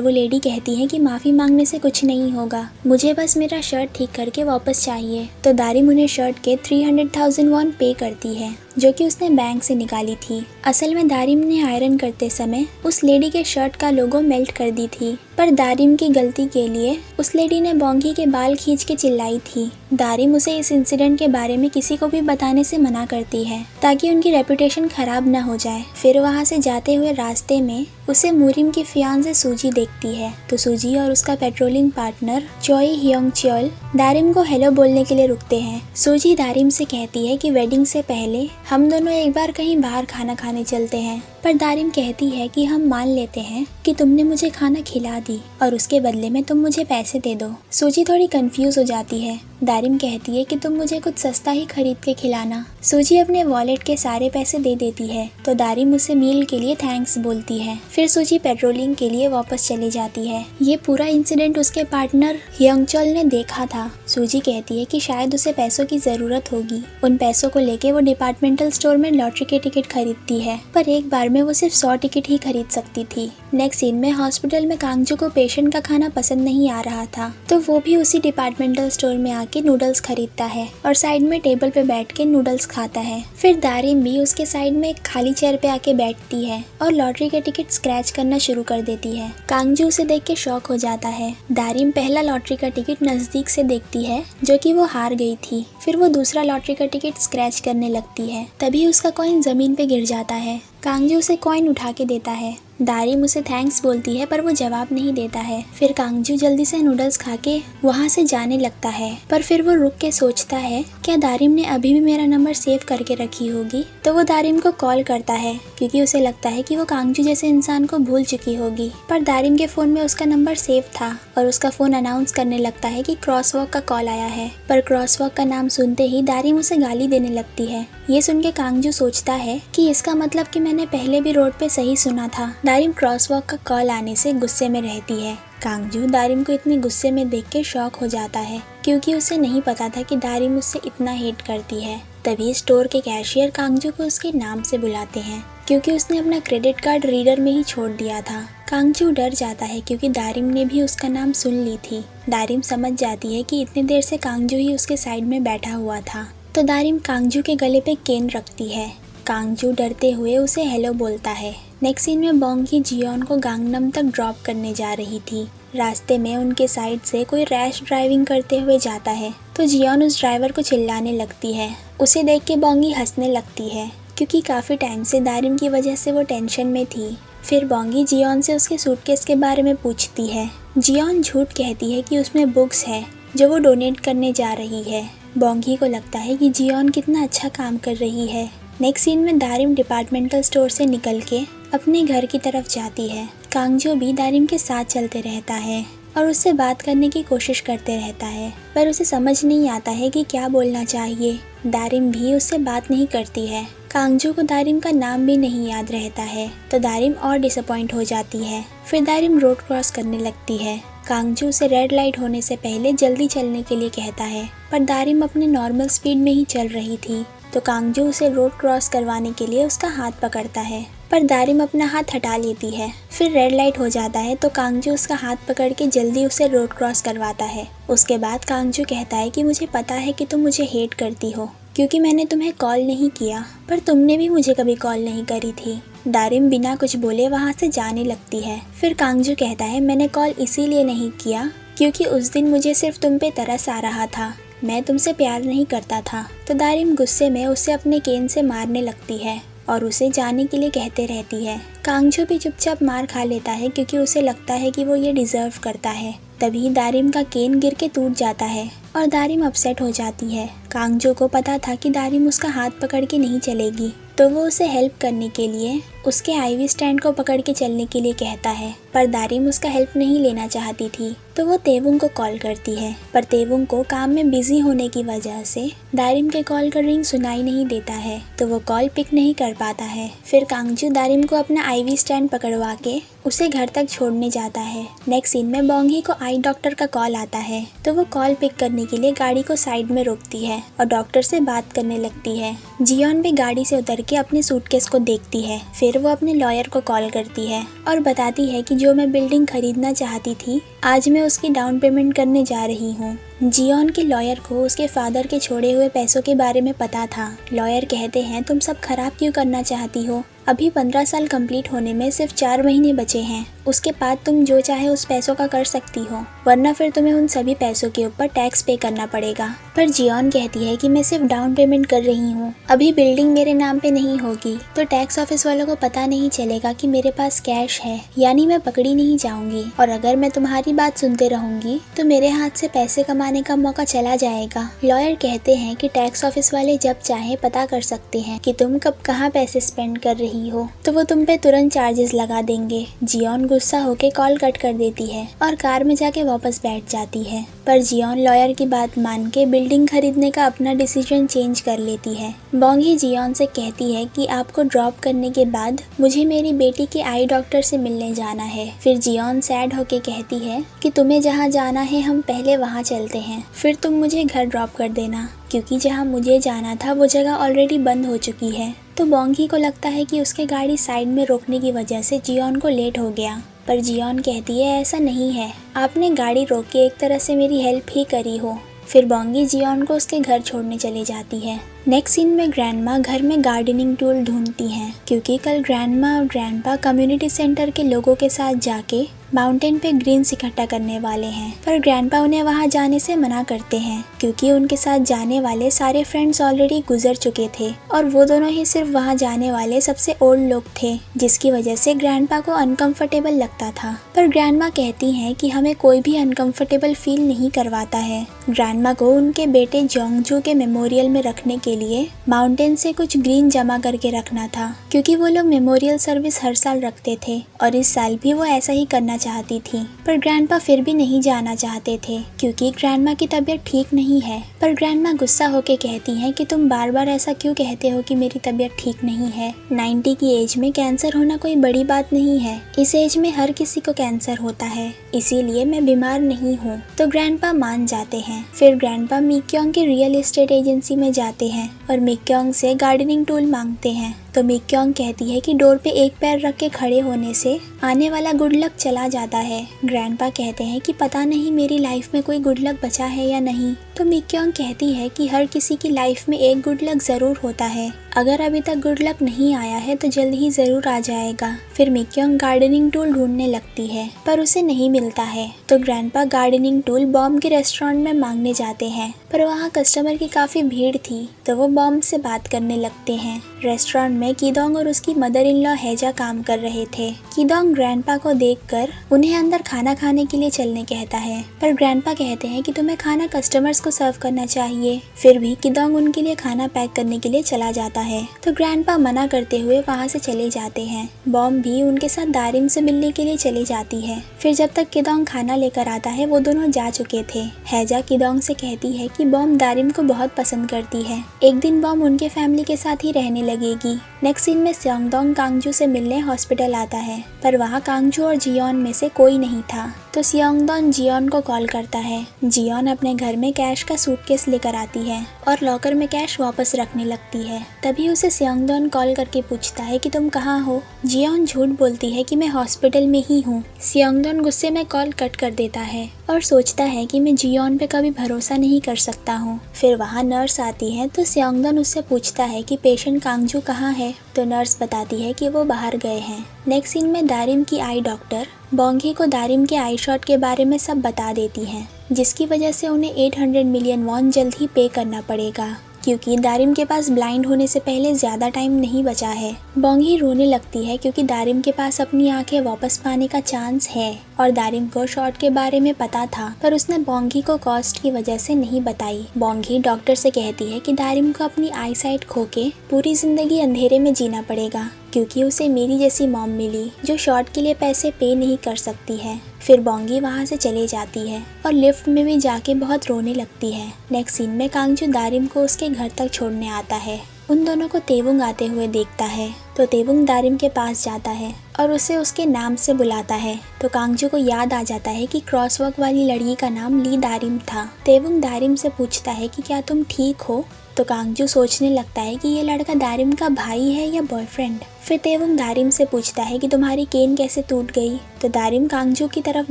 A: वो लेडी कहती है कि माफ़ी मांगने से कुछ नहीं होगा, मुझे बस मेरा शर्ट ठीक करके वापस चाहिए। तो दारिम उन्हें शर्ट के 300,000 वॉन पे करती है, जो कि उसने बैंक से निकाली थी। असल में दारिम ने आयरन करते समय उस लेडी के शर्ट का लोगो मेल्ट कर दी थी, पर दारिम की गलती के लिए उस लेडी ने बोंगी के बाल खींच के चिल्लाई थी। दारिम उसे इस इंसिडेंट के बारे में किसी को भी बताने से मना करती है, ताकि उनकी रेपुटेशन खराब ना हो जाए। फिर वहाँ से जाते हुए रास्ते में उसे मूरिम की फियांसे सूजी देखती है, तो सूजी और उसका पेट्रोलिंग पार्टनर चोई हियोंग च्योल दारिम को हेलो बोलने के लिए रुकते हैं। सूजी दारिम से कहती है कि वेडिंग से पहले हम दोनों एक बार कहीं बाहर खाना खाने चलते हैं, पर दारिम कहती है कि हम मान लेते हैं कि तुमने मुझे खाना खिला दी और उसके बदले में तुम मुझे पैसे दे दो। सूजी थोड़ी कंफ्यूज हो जाती है। दारिम कहती है कि तुम मुझे कुछ सस्ता ही खरीद के खिलाना। सूजी अपने वॉलेट के सारे पैसे दे देती है, तो दारिम उसे मील के लिए थैंक्स बोलती है। फिर सूजी पेट्रोलिंग के लिए वापस चली जाती है। ये पूरा इंसिडेंट उसके पार्टनर हियोंगचोल ने देखा था। सूजी कहती है कि शायद उसे पैसों की जरूरत होगी। उन पैसों को लेके वो डिपार्टमेंटल स्टोर में लॉटरी के टिकट खरीदती है, पर एक बार में वो सिर्फ 100 टिकट ही खरीद सकती थी। नेक्स्ट सीन में हॉस्पिटल में कांगजू को पेशेंट का खाना पसंद नहीं आ रहा था, तो वो भी उसी डिपार्टमेंटल स्टोर में आके नूडल्स खरीदता है और साइड में टेबल पे बैठ के नूडल्स खाता है। फिर दारिम भी उसके साइड में एक खाली चेयर पे आके बैठती है और लॉटरी के टिकट स्क्रैच करना शुरू कर देती है। कांगजू उसे देख के शॉक हो जाता है। दारिम पहला लॉटरी का टिकट नजदीक से देखती है, जो कि वो हार गई थी। फिर वो दूसरा लॉटरी का टिकट स्क्रैच करने लगती है, तभी उसका कॉइन जमीन पे गिर जाता है। कांगजू उसे कॉइन उठा के देता है। दारिम उसे थैंक्स बोलती है, पर वो जवाब नहीं देता है। फिर कांगजू जल्दी से नूडल्स खा के वहाँ से जाने लगता है, पर फिर वो रुक के सोचता है क्या दारिम ने अभी भी मेरा नंबर सेव करके रखी होगी। तो वो दारिम को कॉल करता है, क्योंकि उसे लगता है कि वो कांगजू जैसे इंसान को भूल चुकी होगी। पर दारिम के फोन में उसका नंबर सेव था और उसका फोन अनाउंस करने लगता है कि क्रॉसवॉक का कॉल आया है। पर क्रॉसवॉक का नाम सुनते ही दारिम उसे गाली देने लगती है। ये सुन के कांगजू सोचता है कि इसका मतलब कि मैंने पहले भी रोड पे सही सुना था। दारिम क्रॉसवॉक का कॉल आने से गुस्से में रहती है। कांगजू दारिम को इतने गुस्से में देख के शॉक हो जाता है, क्योंकि उसे नहीं पता था कि दारिम उससे इतना हेट करती है। तभी स्टोर के कैशियर कांगजू को उसके नाम से बुलाते हैं, क्योंकि उसने अपना क्रेडिट कार्ड रीडर में ही छोड़ दिया था। कांगजू डर जाता है, क्योंकि दारिम ने भी उसका नाम सुन ली थी। दारिम समझ जाती है कि इतनी देर से कांगजू ही उसके साइड में बैठा हुआ था, तो दारिम कांगजू के गले पे केन रखती है। कांगजू डरते हुए उसे हेलो बोलता है। नेक्स्ट सीन में बोंगी जियोन को गांगनम तक ड्रॉप करने जा रही थी। रास्ते में उनके साइड से कोई रैश ड्राइविंग करते हुए जाता है, तो जियोन उस ड्राइवर को चिल्लाने लगती है। उसे देख के बोंगी हंसने लगती है, क्योंकि काफ़ी टाइम से दारिम की वजह से वो टेंशन में थी। फिर बोंगी जियोन से उसके सूटकेस के बारे में पूछती है। जियोन झूठ कहती है कि उसमें बुक्स है जो वो डोनेट करने जा रही है। बोंगी को लगता है कि जियोन कितना अच्छा काम कर रही है। नेक्स्ट सीन में दारिम डिपार्टमेंटल स्टोर से निकल के अपने घर की तरफ जाती है। कांगजो भी दारिम के साथ चलते रहता है और उससे बात करने की कोशिश करते रहता है, पर उसे समझ नहीं आता है कि क्या बोलना चाहिए। दारिम भी उससे बात नहीं करती है। कांगजो को दारिम का नाम भी नहीं याद रहता है, तो दारिम और डिसअपॉइंट हो जाती है। फिर दारिम रोड क्रॉस करने लगती है। कांगजो उसे रेड लाइट होने से पहले जल्दी चलने के लिए कहता है, पर दारिम अपने नॉर्मल स्पीड में ही चल रही थी, तो कांगजो उसे रोड क्रॉस करवाने के लिए उसका हाथ पकड़ता है, पर दारिम अपना हाथ हटा लेती है। फिर रेड लाइट हो जाता है तो कांगजो उसका हाथ पकड़ के जल्दी उसे रोड क्रॉस करवाता है। उसके बाद कांगजो कहता है कि मुझे पता है कि तुम मुझे हेट करती हो क्योंकि मैंने तुम्हें कॉल नहीं किया, पर तुमने भी मुझे कभी कॉल नहीं करी थी। दारिम बिना कुछ बोले वहाँ से जाने लगती है। फिर कांगजो कहता है, मैंने कॉल इसीलिए नहीं किया क्योंकि उस दिन मुझे सिर्फ तुम पे तरस आ रहा था, मैं तुमसे प्यार नहीं करता था। तो दारिम गुस्से में उसे अपने केन से मारने लगती है और उसे जाने के लिए कहते रहती है। कांगजो भी चुपचाप मार खा लेता है क्योंकि उसे लगता है कि वो ये डिजर्व करता है। तभी दारिम का केन गिर के टूट जाता है और दारिम अपसेट हो जाती है। कांगजो को पता था कि दारिम उसका हाथ पकड़ के नहीं चलेगी, तो वो उसे हेल्प करने के लिए उसके आईवी स्टैंड को पकड़ के चलने के लिए कहता है, पर दारिम उसका हेल्प नहीं लेना चाहती थी, तो वो तेवुंग को कॉल करती है। पर तेवुंग को काम में बिजी होने की वजह से दारिम के कॉल का रिंग सुनाई नहीं देता है, तो वो कॉल पिक नहीं कर पाता है। फिर कांगजो दारिम को अपना आईवी स्टैंड पकड़वा के उसे घर तक छोड़ने जाता है। नेक्स्ट सीन में बोंगी को आई डॉक्टर का कॉल आता है, तो वो कॉल पिक करने के लिए गाड़ी को साइड में रोकती है और डॉक्टर से बात करने लगती है। जियोन भी गाड़ी से उतर के अपने सूटकेस को देखती है। फिर वो अपने लॉयर को कॉल करती है और बताती है कि जो मैं बिल्डिंग खरीदना चाहती थी, आज मैं उसकी डाउन पेमेंट करने जा रही हूँ। जियोन के लॉयर को उसके फादर के छोड़े हुए पैसों के बारे में पता था। लॉयर कहते हैं, तुम सब खराब क्यों करना चाहती हो? अभी 15 साल कंप्लीट होने में सिर्फ 4 महीने बचे हैं। उसके बाद तुम जो चाहे उस पैसों का कर सकती हो, वरना फिर तुम्हें उन सभी पैसों के ऊपर टैक्स पे करना पड़ेगा। पर जियोन कहती है कि मैं सिर्फ डाउन पेमेंट कर रही हूँ, अभी बिल्डिंग मेरे नाम पे नहीं होगी तो टैक्स ऑफिस वालों को पता नहीं चलेगा कि मेरे पास कैश है, यानी मैं पकड़ी नहीं जाऊंगी। और अगर मैं तुम्हारी बात सुनते रहूंगी तो मेरे हाथ से पैसे कमाने का मौका चला जाएगा। लॉयर कहते हैं कि टैक्स ऑफिस वाले जब चाहे पता कर सकते हैं कि तुम कब कहाँ पैसे स्पेंड कर रही हो, तो वो तुम पे तुरंत चार्जेस लगा देंगे। जियोन गुस्सा होके कॉल कट कर देती है और कार में जाके वापस बैठ जाती है। पर जियोन लॉयर की बात मान के बिल्डिंग खरीदने का अपना डिसीजन चेंज कर लेती है। बोंगी जियोन से कहती है कि आपको ड्रॉप करने के बाद मुझे मेरी बेटी के आई डॉक्टर से मिलने जाना है। फिर जियोन सैड होके कहती है कि तुम्हें जहाँ जाना है हम पहले वहाँ चलते हैं, फिर तुम मुझे घर ड्रॉप कर देना, क्योंकि जहाँ मुझे जाना था वो जगह ऑलरेडी बंद हो चुकी है। तो बोंगी को लगता है कि उसके गाड़ी साइड में रोकने की वजह से जियोन को लेट हो गया, पर जियोन कहती है ऐसा नहीं है, आपने गाड़ी रोक के एक तरह से मेरी हेल्प ही करी हो। फिर बोंगी जियोन को उसके घर छोड़ने चली जाती है। नेक्स्ट सीन में ग्रैंडमा घर में गार्डनिंग टूल ढूंढती हैं, क्योंकि कल ग्रैंडमा और ग्रैंडपा कम्युनिटी सेंटर के लोगों के साथ जाके माउंटेन पे ग्रीन्स इकट्ठा करने वाले हैं। पर ग्रैंडपा उन्हें वहां जाने से मना करते हैं, क्योंकि उनके साथ जाने वाले सारे फ्रेंड्स ऑलरेडी गुजर चुके थे और वो दोनों ही सिर्फ वहां जाने वाले सबसे ओल्ड लोग थे, जिसकी वजह से ग्रैंडपा को अनकंफर्टेबल लगता था। पर ग्रैंडमा कहती हैं कि हमें कोई भी अनकंफर्टेबल फील नहीं करवाता है। ग्रैंडमा को उनके बेटे जोंगजू के मेमोरियल में रखने के लिए माउंटेन से कुछ ग्रीन जमा करके रखना था, क्योंकि वो लोग मेमोरियल सर्विस हर साल रखते थे और इस साल भी वो ऐसा ही करना चाहती थी। पर ग्रैंडपा फिर भी नहीं जाना चाहते थे, क्योंकि ग्रैंडमा की तबीयत ठीक नहीं है। पर ग्रैंडमा गुस्सा होके कहती हैं कि तुम बार बार ऐसा क्यों कहते हो कि मेरी तबीयत ठीक नहीं है। 90 की एज में कैंसर होना कोई बड़ी बात नहीं है, इस एज में हर किसी को कैंसर होता है, इसीलिए मैं बीमार नहीं हूँ। तो ग्रैंडपा मान जाते हैं। फिर ग्रैंडपा मिक्योंग की रियल एस्टेट एजेंसी में जाते हैं और मिक्योंग से गार्डनिंग टूल मांगते हैं। तो मिक्योंग कहती है कि डोर पे एक पैर रख के खड़े होने से आने वाला गुड लक चला जाता है। ग्रैंडपा कहते हैं कि पता नहीं मेरी लाइफ में कोई गुड लक बचा है या नहीं। तो मिक्योंग कहती है कि हर किसी की लाइफ में एक गुड लक जरूर होता है, अगर अभी तक गुड लक नहीं आया है तो जल्द ही जरूर आ जाएगा। फिर मिक्योंग गार्डनिंग टूल ढूंढने लगती है पर उसे नहीं मिलता है, तो ग्रैंडपा गार्डनिंग टूल बॉम के रेस्टोरेंट में मांगने जाते हैं, पर वहाँ कस्टमर की काफी भीड़ थी तो वो बॉम से बात करने लगते हैं। रेस्टोरेंट में कीदोंग और उसकी मदर इन लॉ हैजा काम कर रहे थे। कीदोंग ग्रैंडपा को देखकर उन्हें अंदर खाना खाने के लिए चलने कहता है, पर ग्रैंडपा कहते हैं कि तुम्हें खाना कस्टमर्स को सर्व करना चाहिए। फिर भी कीदोंग उनके लिए खाना पैक करने के लिए चला जाता है, तो ग्रैंडपा मना करते हुए वहाँ से चले जाते हैं। बॉम भी उनके साथ दारिम से मिलने के लिए चली जाती है। फिर जब तक कीदोंग खाना लेकर आता है वो दोनों जा चुके थे। हैजा कीदोंग से कहती है कि बॉम दारिम को बहुत पसंद करती है, एक दिन बॉम उनके फैमिली के साथ ही रहने लगेगी। नेक्स्ट सीन में स्योंगडोंग कांगजू से मिलने हॉस्पिटल आता है, पर वहाँ कांगजू और जियोन में से कोई नहीं था, तो स्योंगडोंग जियोन को कॉल करता है। जियोन अपने घर में कैश का सूटकेस लेकर आती है और लॉकर में कैश वापस रखने लगती है। तभी उसे स्योंगडोंग कॉल करके पूछता है कि तुम कहाँ हो। जियोन झूठ बोलती है कि मैं हॉस्पिटल में ही हूँ। स्योंगडोंग गुस्से में कॉल कट कर देता है और सोचता है कि मैं जियोन पे कभी भरोसा नहीं कर सकता हूँ। फिर वहाँ नर्स आती है तो स्योंगडोंग उससे पूछता है कि पेशेंट कांगजू कहाँ है, तो नर्स बताती है कि वो बाहर गए हैं। नेक्स्ट सीन में दारिम की आई डॉक्टर बोंगी को दारिम के आई शॉट के बारे में सब बता देती है, जिसकी वजह से उन्हें 800 मिलियन वॉन जल्द ही पे करना पड़ेगा, क्योंकि दारिम के पास ब्लाइंड होने से पहले ज़्यादा टाइम नहीं बचा है। बोंगी रोने लगती है क्योंकि दारिम के पास अपनी आंखें वापस पाने का चांस है और दारिम को शॉट के बारे में पता था, पर उसने बोंगी को कॉस्ट की वजह से नहीं बताई। बोंगी डॉक्टर से कहती है कि दारिम को अपनी आई साइट खो के पूरी जिंदगी अंधेरे में जीना पड़ेगा, क्योंकि उसे मेरी जैसी मॉम मिली जो शॉट के लिए पैसे पे नहीं कर सकती है। फिर बोंगी वहाँ से चले जाती है और लिफ्ट में भी जाके बहुत रोने लगती है। नेक्स्ट सीन में कांगजू दारिम को उसके घर तक छोड़ने आता है। उन दोनों को तेवुंग आते हुए देखता है, तो तेवुंग दारिम के पास जाता है और उसे उसके नाम से बुलाता है, तो कांगजू को याद आ जाता है कि क्रॉसवॉक वाली लड़की का नाम ली दारिम था। तेवुंग दारिम से पूछता है कि क्या तुम ठीक हो, तो कांगजू सोचने लगता है कि ये लड़का दारिम का भाई है या बॉयफ्रेंड। फिर तेवुंग दारिम से पूछता है कि तुम्हारी केन कैसे टूट गई, तो दारिम कांगजू की तरफ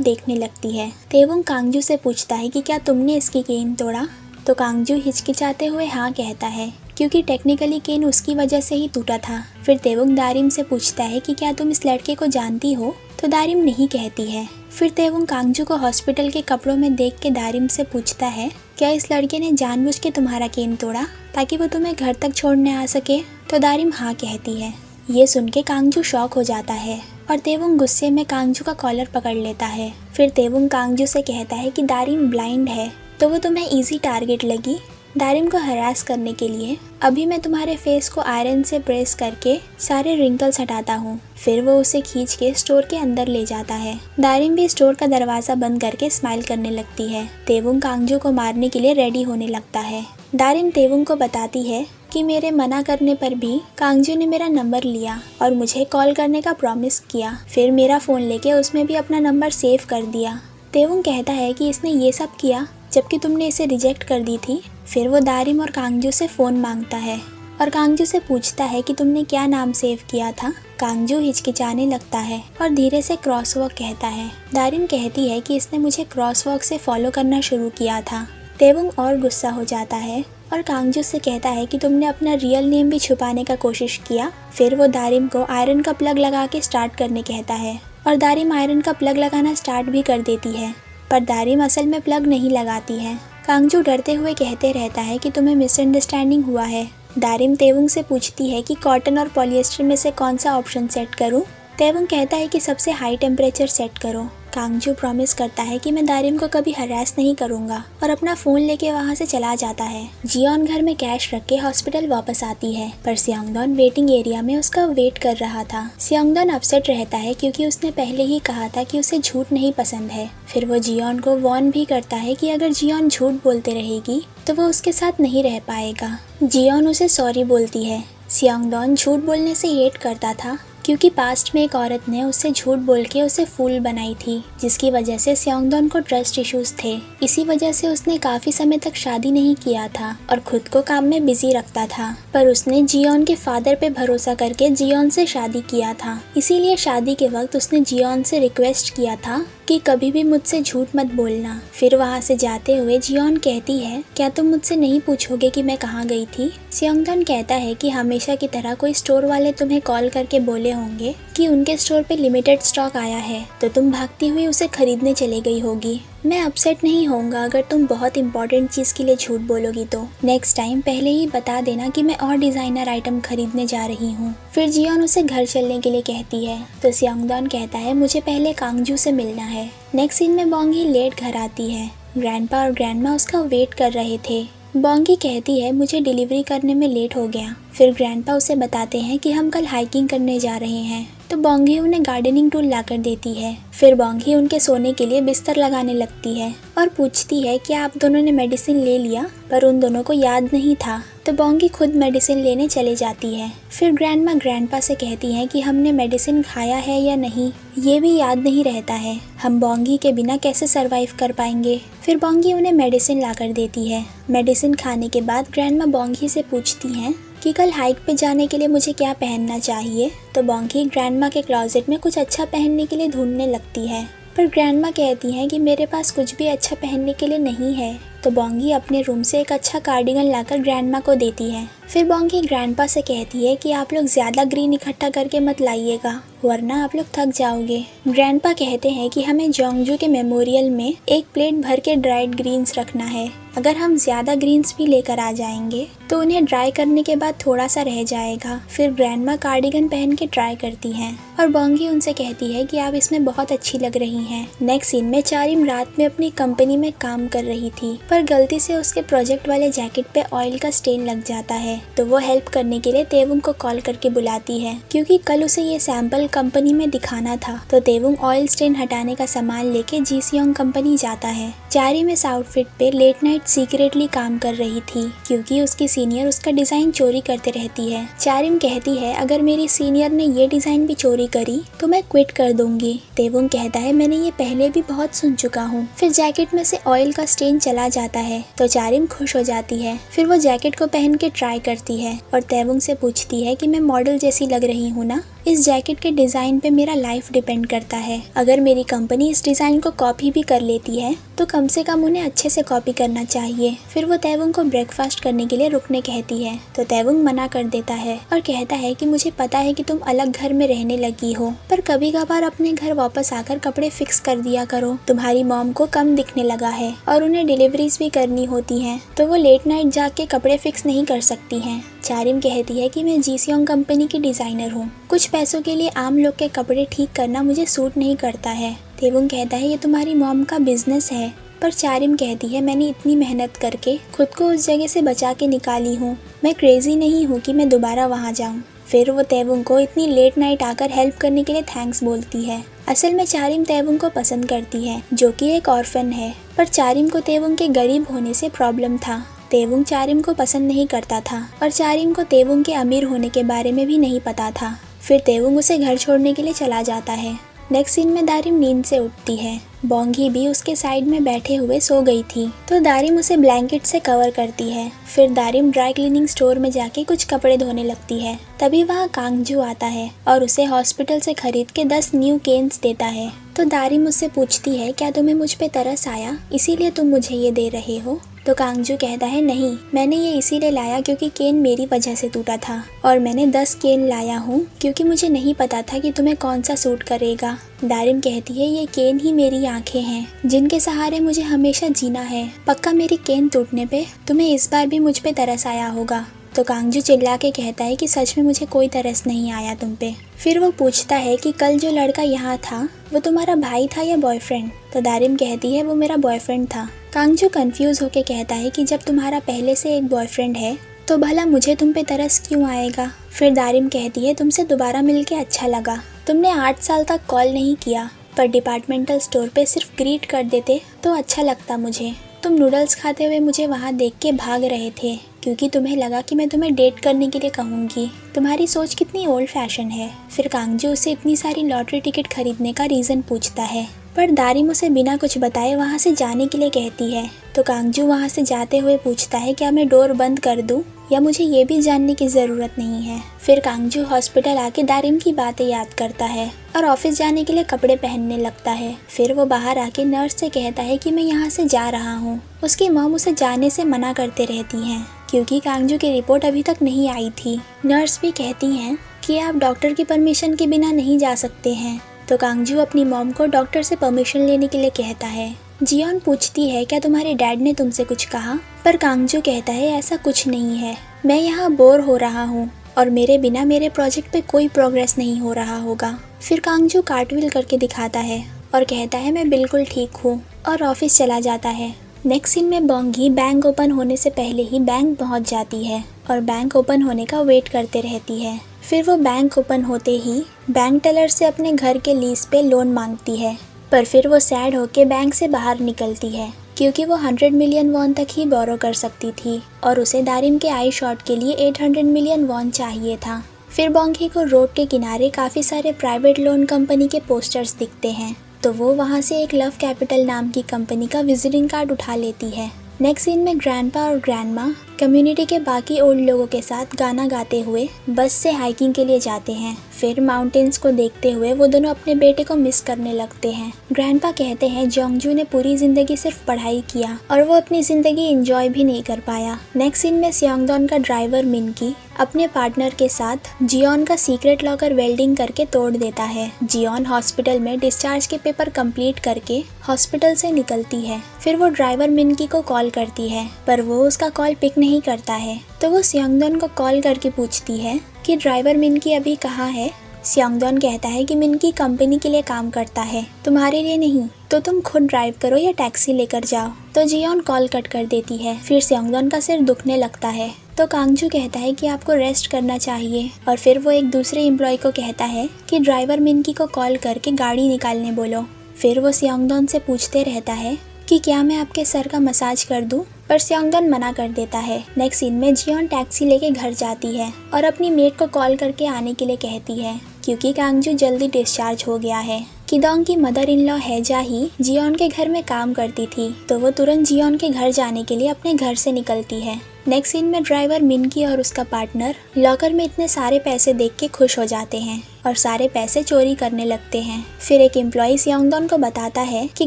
A: देखने लगती है। तेवुंग कांगजू से पूछता है कि क्या तुमने इसकी केन तोड़ा, तो कांगजू हिचकिचाते हुए हाँ कहता है, क्योंकि टेक्निकली केन उसकी वजह से ही टूटा था। फिर तेवुंग दारिम से पूछता है कि क्या तुम इस लड़के को जानती हो, तो दारिम नहीं कहती है। फिर तेवुंग कांगजू को हॉस्पिटल के कपड़ों में देख के दारिम से पूछता है, क्या इस लड़के ने जानबूझ के तुम्हारा केन तोड़ा ताकि वो तुम्हें घर तक छोड़ने आ सके, तो दारिम हाँ कहती है। ये सुन के कांगजू शॉक हो जाता है और तेवुंग गुस्से में कांगजू का कॉलर पकड़ लेता है। फिर तेवुंग कांगजू से कहता है कि दारिम ब्लाइंड है तो वो तुम्हें इजी टारगेट लगी दारिम को हरास करने के लिए। अभी मैं तुम्हारे फेस को आयरन से प्रेस करके सारे रिंकल्स हटाता हूँ। फिर वो उसे खींच के स्टोर के अंदर ले जाता है। दारिम भी स्टोर का दरवाजा बंद करके स्माइल करने लगती है। तेवुंग कांगजू को मारने के लिए रेडी होने लगता है। दारिम तेवुंग को बताती है कि मेरे मना करने पर भी कांगजू ने मेरा नंबर लिया और मुझे कॉल करने का प्रॉमिस किया। फिर मेरा फ़ोन लेके उसमें भी अपना नंबर सेव कर दिया। तेवुंग कहता है कि इसने ये सब किया जबकि तुमने इसे रिजेक्ट कर दी थी। फिर वो दारिम और कांगजू से फ़ोन मांगता है और कांगजू से पूछता है कि तुमने क्या नाम सेव किया था। कांगजू हिचकिचाने लगता है और धीरे से क्रॉसवॉक कहता है। दारिम कहती है कि इसने मुझे क्रॉसवॉक से फॉलो करना शुरू किया था। तेवुंग और गुस्सा हो जाता है और कांगजू से कहता है कि तुमने अपना रियल नेम भी छुपाने का कोशिश किया। फिर वो दारिम को आयरन का प्लग लगा के स्टार्ट करने कहता है और दारिम आयरन का प्लग लगाना स्टार्ट भी कर देती है, पर दारिम असल में प्लग नहीं लगाती है। कांगजू डरते हुए कहते रहता है कि तुम्हें मिसअंडरस्टैंडिंग हुआ है। दारिम तेवुंग से पूछती है कि कॉटन और पॉलिएस्टर में से कौन सा ऑप्शन सेट करूं। तेवुंग कहता है कि सबसे हाई टेम्परेचर सेट करो। कांगजू प्रॉमिस करता है कि मैं दारिम को कभी हरास नहीं करूंगा और अपना फ़ोन लेके वहाँ से चला जाता है। जियोन घर में कैश रख के हॉस्पिटल वापस आती है, पर स्योंगडोन वेटिंग एरिया में उसका वेट कर रहा था। स्योंगडोन अपसेट रहता है क्योंकि उसने पहले ही कहा था कि उसे झूठ नहीं पसंद है। फिर वो जियोन को वार्न भी करता है कि अगर जियोन झूठ बोलते रहेगी तो वो उसके साथ नहीं रह पाएगा। जियोन उसे सॉरी बोलती है। स्योंगडोन झूठ बोलने से हेट करता था क्योंकि पास्ट में एक औरत ने उससे झूठ बोल के उसे फूल बनाई थी, जिसकी वजह से स्योंगडोन को ट्रस्ट इश्यूज थे। इसी वजह से उसने काफी समय तक शादी नहीं किया था और खुद को काम में बिजी रखता था। पर उसने जियोन के फादर पे भरोसा करके जियोन से शादी किया था। इसीलिए शादी के वक्त उसने जियोन से रिक्वेस्ट किया था कि कभी भी मुझसे झूठ मत बोलना। फिर वहाँ से जाते हुए जियोन कहती है, क्या तुम मुझसे नहीं पूछोगे कि मैं कहाँ गई थी? सियोंगडन कहता है कि हमेशा की तरह कोई स्टोर वाले तुम्हें कॉल करके बोले होंगे कि उनके स्टोर पे लिमिटेड स्टॉक आया है, तो तुम भागती हुई उसे खरीदने चले गई होगी। मैं अपसेट नहीं होऊंगा अगर तुम बहुत इंपॉर्टेंट चीज़ के लिए झूठ बोलोगी तो। नेक्स्ट टाइम पहले ही बता देना कि मैं और डिज़ाइनर आइटम खरीदने जा रही हूँ। फिर जियोन उसे घर चलने के लिए कहती है तो सियोंगडन कहता है, मुझे पहले कांगजू से मिलना है। नेक्स्ट सीन में बोंगी लेट घर आती है। ग्रैंडपा और ग्रैंडमा उसका वेट कर रहे थे। बोंगी कहती है, मुझे डिलीवरी करने में लेट हो गया। फिर ग्रैंडपा उसे बताते हैं कि हम कल हाइकिंग करने जा रहे हैं, तो बोंगी उन्हें गार्डनिंग टूल लाकर देती है। फिर बोंगी उनके सोने के लिए बिस्तर लगाने लगती है और पूछती है कि आप दोनों ने मेडिसिन ले लिया, पर उन दोनों को याद नहीं था। तो बोंगी खुद मेडिसिन लेने चले जाती है। फिर ग्रैंडमा ग्रैंडपा से कहती हैं कि हमने मेडिसिन खाया है या नहीं ये भी याद नहीं रहता है, हम बोंगी के बिना कैसे सरवाइव कर पाएंगे। फिर बोंगी उन्हें मेडिसिन लाकर देती है। मेडिसिन खाने के बाद ग्रैंडमा बोंगी से पूछती हैं कि कल हाइक पे जाने के लिए मुझे क्या पहनना चाहिए। तो बोंगी ग्रैंडमा के क्लोजेट में कुछ अच्छा पहनने के लिए ढूंढने लगती है, पर ग्रैंडमा कहती हैं कि मेरे पास कुछ भी अच्छा पहनने के लिए नहीं है। तो बोंगी अपने रूम से एक अच्छा कार्डिगन लाकर ग्रैंडमा को देती है। फिर बोंगी ग्रैंडपा से कहती है कि आप लोग ज़्यादा ग्रीन इकट्ठा करके मत लाइएगा, वरना आप लोग थक जाओगे। ग्रैंडपा कहते हैं कि हमें जोंगजू के मेमोरियल में एक प्लेट भर के ड्राइड ग्रीन्स रखना है। अगर हम ज़्यादा ग्रीन्स भी लेकर आ जाएंगे तो उन्हें ड्राई करने के बाद थोड़ा सा रह जाएगा। फिर ग्रैंडमा कार्डिगन पहन के ट्राई करती हैं और बोंगी उनसे कहती है कि आप इसमें बहुत अच्छी लग रही हैं। नेक्स्ट सीन में चारिम रात में अपनी कंपनी में काम कर रही थी, पर गलती से उसके प्रोजेक्ट वाले जैकेट पे ऑयल का स्टेन लग जाता है। तो वो हेल्प करने के लिए तेवुंग को कॉल करके बुलाती है, क्योंकि कल उसे ये सैंपल कंपनी में दिखाना था। तो तेवुंग ऑयल स्टेन हटाने का सामान लेके जीसियोंग कंपनी जाता है। चारिम इस आउटफिट पे लेट नाइट सीक्रेटली काम कर रही थी, क्योंकि उसकी सीनियर उसका डिजाइन चोरी करते रहती है। चारिम कहती है, अगर मेरी सीनियर ने ये डिजाइन भी चोरी करी तो मैं क्विट कर दूंगी। तेवुंग कहता है, मैंने ये पहले भी बहुत सुन चुका हूँ। फिर जैकेट में से ऑयल का स्टेन चला जाता है तो चारिम खुश हो जाती है। फिर वो जैकेट को पहन के ट्राई करती है और तेवुंग से पूछती है कि मैं मॉडल जैसी लग रही हूँ ना? इस जैकेट के डिजाइन पे मेरा लाइफ डिपेंड करता है। अगर मेरी कंपनी इस डिजाइन को कॉपी भी कर लेती है तो कम से कम उन्हें अच्छे से कॉपी करना चाहिए। फिर वो तेवुंग को ब्रेकफास्ट करने के लिए रुकने कहती है, तो तेवुंग मना कर देता है और कहता है कि मुझे पता है कि तुम अलग घर में रहने लगी हो, पर कभी कभार अपने घर वापस आकर कपड़े फिक्स कर दिया करो। तुम्हारी मॉम को कम दिखने लगा है और उन्हें डिलीवरीज भी करनी होती हैं, तो वो लेट नाइट जाके कपड़े फिक्स नहीं कर सकती हैं। चारिम कहती है कि मैं जीसियोंग कंपनी की डिजाइनर हूँ, कुछ पैसों के लिए आम लोग के कपड़े ठीक करना मुझे सूट नहीं करता है। तेवुंग कहता है, ये तुम्हारी मॉम का बिजनेस है। पर चारिम कहती है, मैंने इतनी मेहनत करके खुद को उस जगह से बचा के निकाली हूँ, मैं क्रेजी नहीं हूँ कि मैं दोबारा वहाँ जाऊँ। फिर वो तेवुंग को इतनी लेट नाइट आकर हेल्प करने के लिए थैंक्स बोलती है। असल में चारिम तेवुंग को पसंद करती है, जो कि एक ऑर्फन है, पर चारिम को तेवुंग के गरीब होने से प्रॉब्लम था। तेवुंग चारिम को पसंद नहीं करता था और चारिम को तेवुंग के अमीर होने के बारे में भी नहीं पता था। फिर तेवुंग उसे घर छोड़ने के लिए चला जाता है। नेक्स्ट सीन में दारिम नींद से उठती है। बोंगी भी उसके साइड में बैठे हुए सो गई थी, तो दारिम उसे ब्लैंकेट से कवर करती है। फिर दारिम ड्राई क्लीनिंग स्टोर में जाके कुछ कपड़े धोने लगती है। तभी वहाँ कांगजू आता है और उसे हॉस्पिटल से खरीद के 10 न्यू केन्स देता है। तो दारिम उससे पूछती है, क्या तुम्हें मुझ पे तरस आया इसीलिए तुम मुझे ये दे रहे हो? तो कांगजू कहता है, नहीं, मैंने ये इसीलिए लाया क्योंकि केन मेरी वजह से टूटा था, और मैंने 10 केन लाया हूँ क्योंकि मुझे नहीं पता था कि तुम्हें कौन सा सूट करेगा। दारिम कहती है, ये केन ही मेरी आंखें हैं जिनके सहारे मुझे हमेशा जीना है। पक्का मेरी केन टूटने पे तुम्हें इस बार भी मुझ पे तरस आया होगा। तो कांगजू चिल्ला के कहता है कि सच में मुझे कोई तरस नहीं आया तुम पे। फिर वो पूछता है कि कल जो लड़का यहाँ था वो तुम्हारा भाई था या बॉयफ्रेंड? तो दारिम कहती है, वो मेरा बॉयफ्रेंड था। कांगजू कंफ्यूज होके कहता है कि जब तुम्हारा पहले से एक बॉयफ्रेंड है तो भला मुझे तुम पे तरस क्यों आएगा? फिर दारिम कहती है, तुमसे दोबारा मिलके अच्छा लगा। तुमने 8 साल तक कॉल नहीं किया, पर डिपार्टमेंटल स्टोर पे सिर्फ ग्रीट कर देते तो अच्छा लगता मुझे। तुम नूडल्स खाते हुए मुझे वहाँ देख के भाग रहे थे क्योंकि तुम्हें लगा कि मैं तुम्हें डेट करने के लिए कहूँगी। तुम्हारी सोच कितनी ओल्ड फैशन है। फिर कांगजू उसे इतनी सारी लॉटरी टिकट खरीदने का रीज़न पूछता है, पर दारिम उसे बिना कुछ बताए वहाँ से जाने के लिए कहती है। तो कांगजू वहाँ से जाते हुए पूछता है, क्या मैं डोर बंद कर दूँ? या मुझे ये भी जानने की ज़रूरत नहीं है। फिर कांगजू हॉस्पिटल आके दारिम की बातें याद करता है और ऑफिस जाने के लिए कपड़े पहनने लगता है। फिर वो बाहर आके नर्स से कहता है कि मैं यहाँ से जा रहा हूँ। उसकी मॉम उसे जाने से मना करते रहती हैं क्योंकि कांगजू की रिपोर्ट अभी तक नहीं आई थी। नर्स भी कहती हैं कि आप डॉक्टर की परमिशन के बिना नहीं जा सकते हैं। तो कांगजू अपनी मॉम को डॉक्टर से परमिशन लेने के लिए कहता है। जियोन पूछती है क्या तुम्हारे डैड ने तुमसे कुछ कहा, पर कांगजू कहता है ऐसा कुछ नहीं है, मैं यहाँ बोर हो रहा हूँ और मेरे बिना मेरे प्रोजेक्ट पे कोई प्रोग्रेस नहीं हो रहा होगा। फिर कांगजू कार्टव्हील करके दिखाता है और कहता है मैं बिल्कुल ठीक हूँ और ऑफिस चला जाता है। नेक्स्ट सीन में बोंगी बैंक ओपन होने से पहले ही बैंक पहुँच जाती है और बैंक ओपन होने का वेट करते रहती है। फिर वो बैंक ओपन होते ही बैंक टेलर से अपने घर के लीज पे लोन मांगती है, पर फिर वो सैड होके बैंक से बाहर निकलती है क्योंकि वो 100 मिलियन वॉन तक ही बोरो कर सकती थी और उसे दारिम के आई शॉट के लिए 800 मिलियन वॉन चाहिए था। फिर बोंगी को रोड के किनारे काफ़ी सारे प्राइवेट लोन कंपनी के पोस्टर्स दिखते हैं, तो वो वहाँ से एक लव कैपिटल नाम की कंपनी का विजिटिंग कार्ड उठा लेती है। नेक्स्ट सीन में ग्रैंडपा और ग्रैंडमा कम्युनिटी के बाकी ओल्ड लोगों के साथ गाना गाते हुए बस से हाइकिंग के लिए जाते हैं। फिर माउंटेन्स को देखते हुए वो दोनों अपने बेटे को मिस करने लगते हैं। ग्रैंडपा कहते हैं जोंगजू ने पूरी जिंदगी सिर्फ पढ़ाई किया और वो अपनी जिंदगी एंजॉय भी नहीं कर पाया। नेक्स्ट सीन में स्योंगडॉन का ड्राइवर मिनकी अपने पार्टनर के साथ जियोन का सीक्रेट लॉकर वेल्डिंग करके तोड़ देता है। जियोन हॉस्पिटल में डिस्चार्ज के पेपर कंप्लीट करके हॉस्पिटल से निकलती है। फिर वो ड्राइवर मिनकी को कॉल करती है, पर वो उसका कॉल पिक नहीं करता है, तो वो स्योंगडॉन को कॉल करके पूछती है कि ड्राइवर मिनकी अभी कहाँ है। स्योंगडॉन कहता है कि मिनकी कंपनी के लिए काम करता है, तुम्हारे लिए नहीं, तो तुम खुद ड्राइव करो या टैक्सी लेकर जाओ। तो जियोन कॉल कट कर देती है। फिर स्योंगडॉन का सिर दुखने लगता है, तो कांगजू कहता है कि आपको रेस्ट करना चाहिए और फिर वो एक दूसरे एम्प्लॉय को कहता है कि ड्राइवर मिनकी को कॉल करके गाड़ी निकालने बोलो। फिर वो स्योंगडॉन से पूछते रहता है कि क्या मैं आपके सर का मसाज कर दूं, पर स्योंगडॉन मना कर देता है। नेक्स्ट सीन में जियोन टैक्सी लेके घर जाती है और अपनी मेट को कॉल करके आने के लिए कहती है क्योंकि कांगजू जल्दी डिस्चार्ज हो गया है। किदोंग की मदर इन लॉ हैजा ही जियोन के घर में काम करती थी, तो वो तुरंत जियोन के घर जाने के लिए अपने घर से निकलती है। नेक्स्ट सीन में ड्राइवर मिनकी और उसका पार्टनर लॉकर में इतने सारे पैसे देख के खुश हो जाते हैं और सारे पैसे चोरी करने लगते हैं। फिर एक एम्प्लॉय स्योंगडॉन को बताता है कि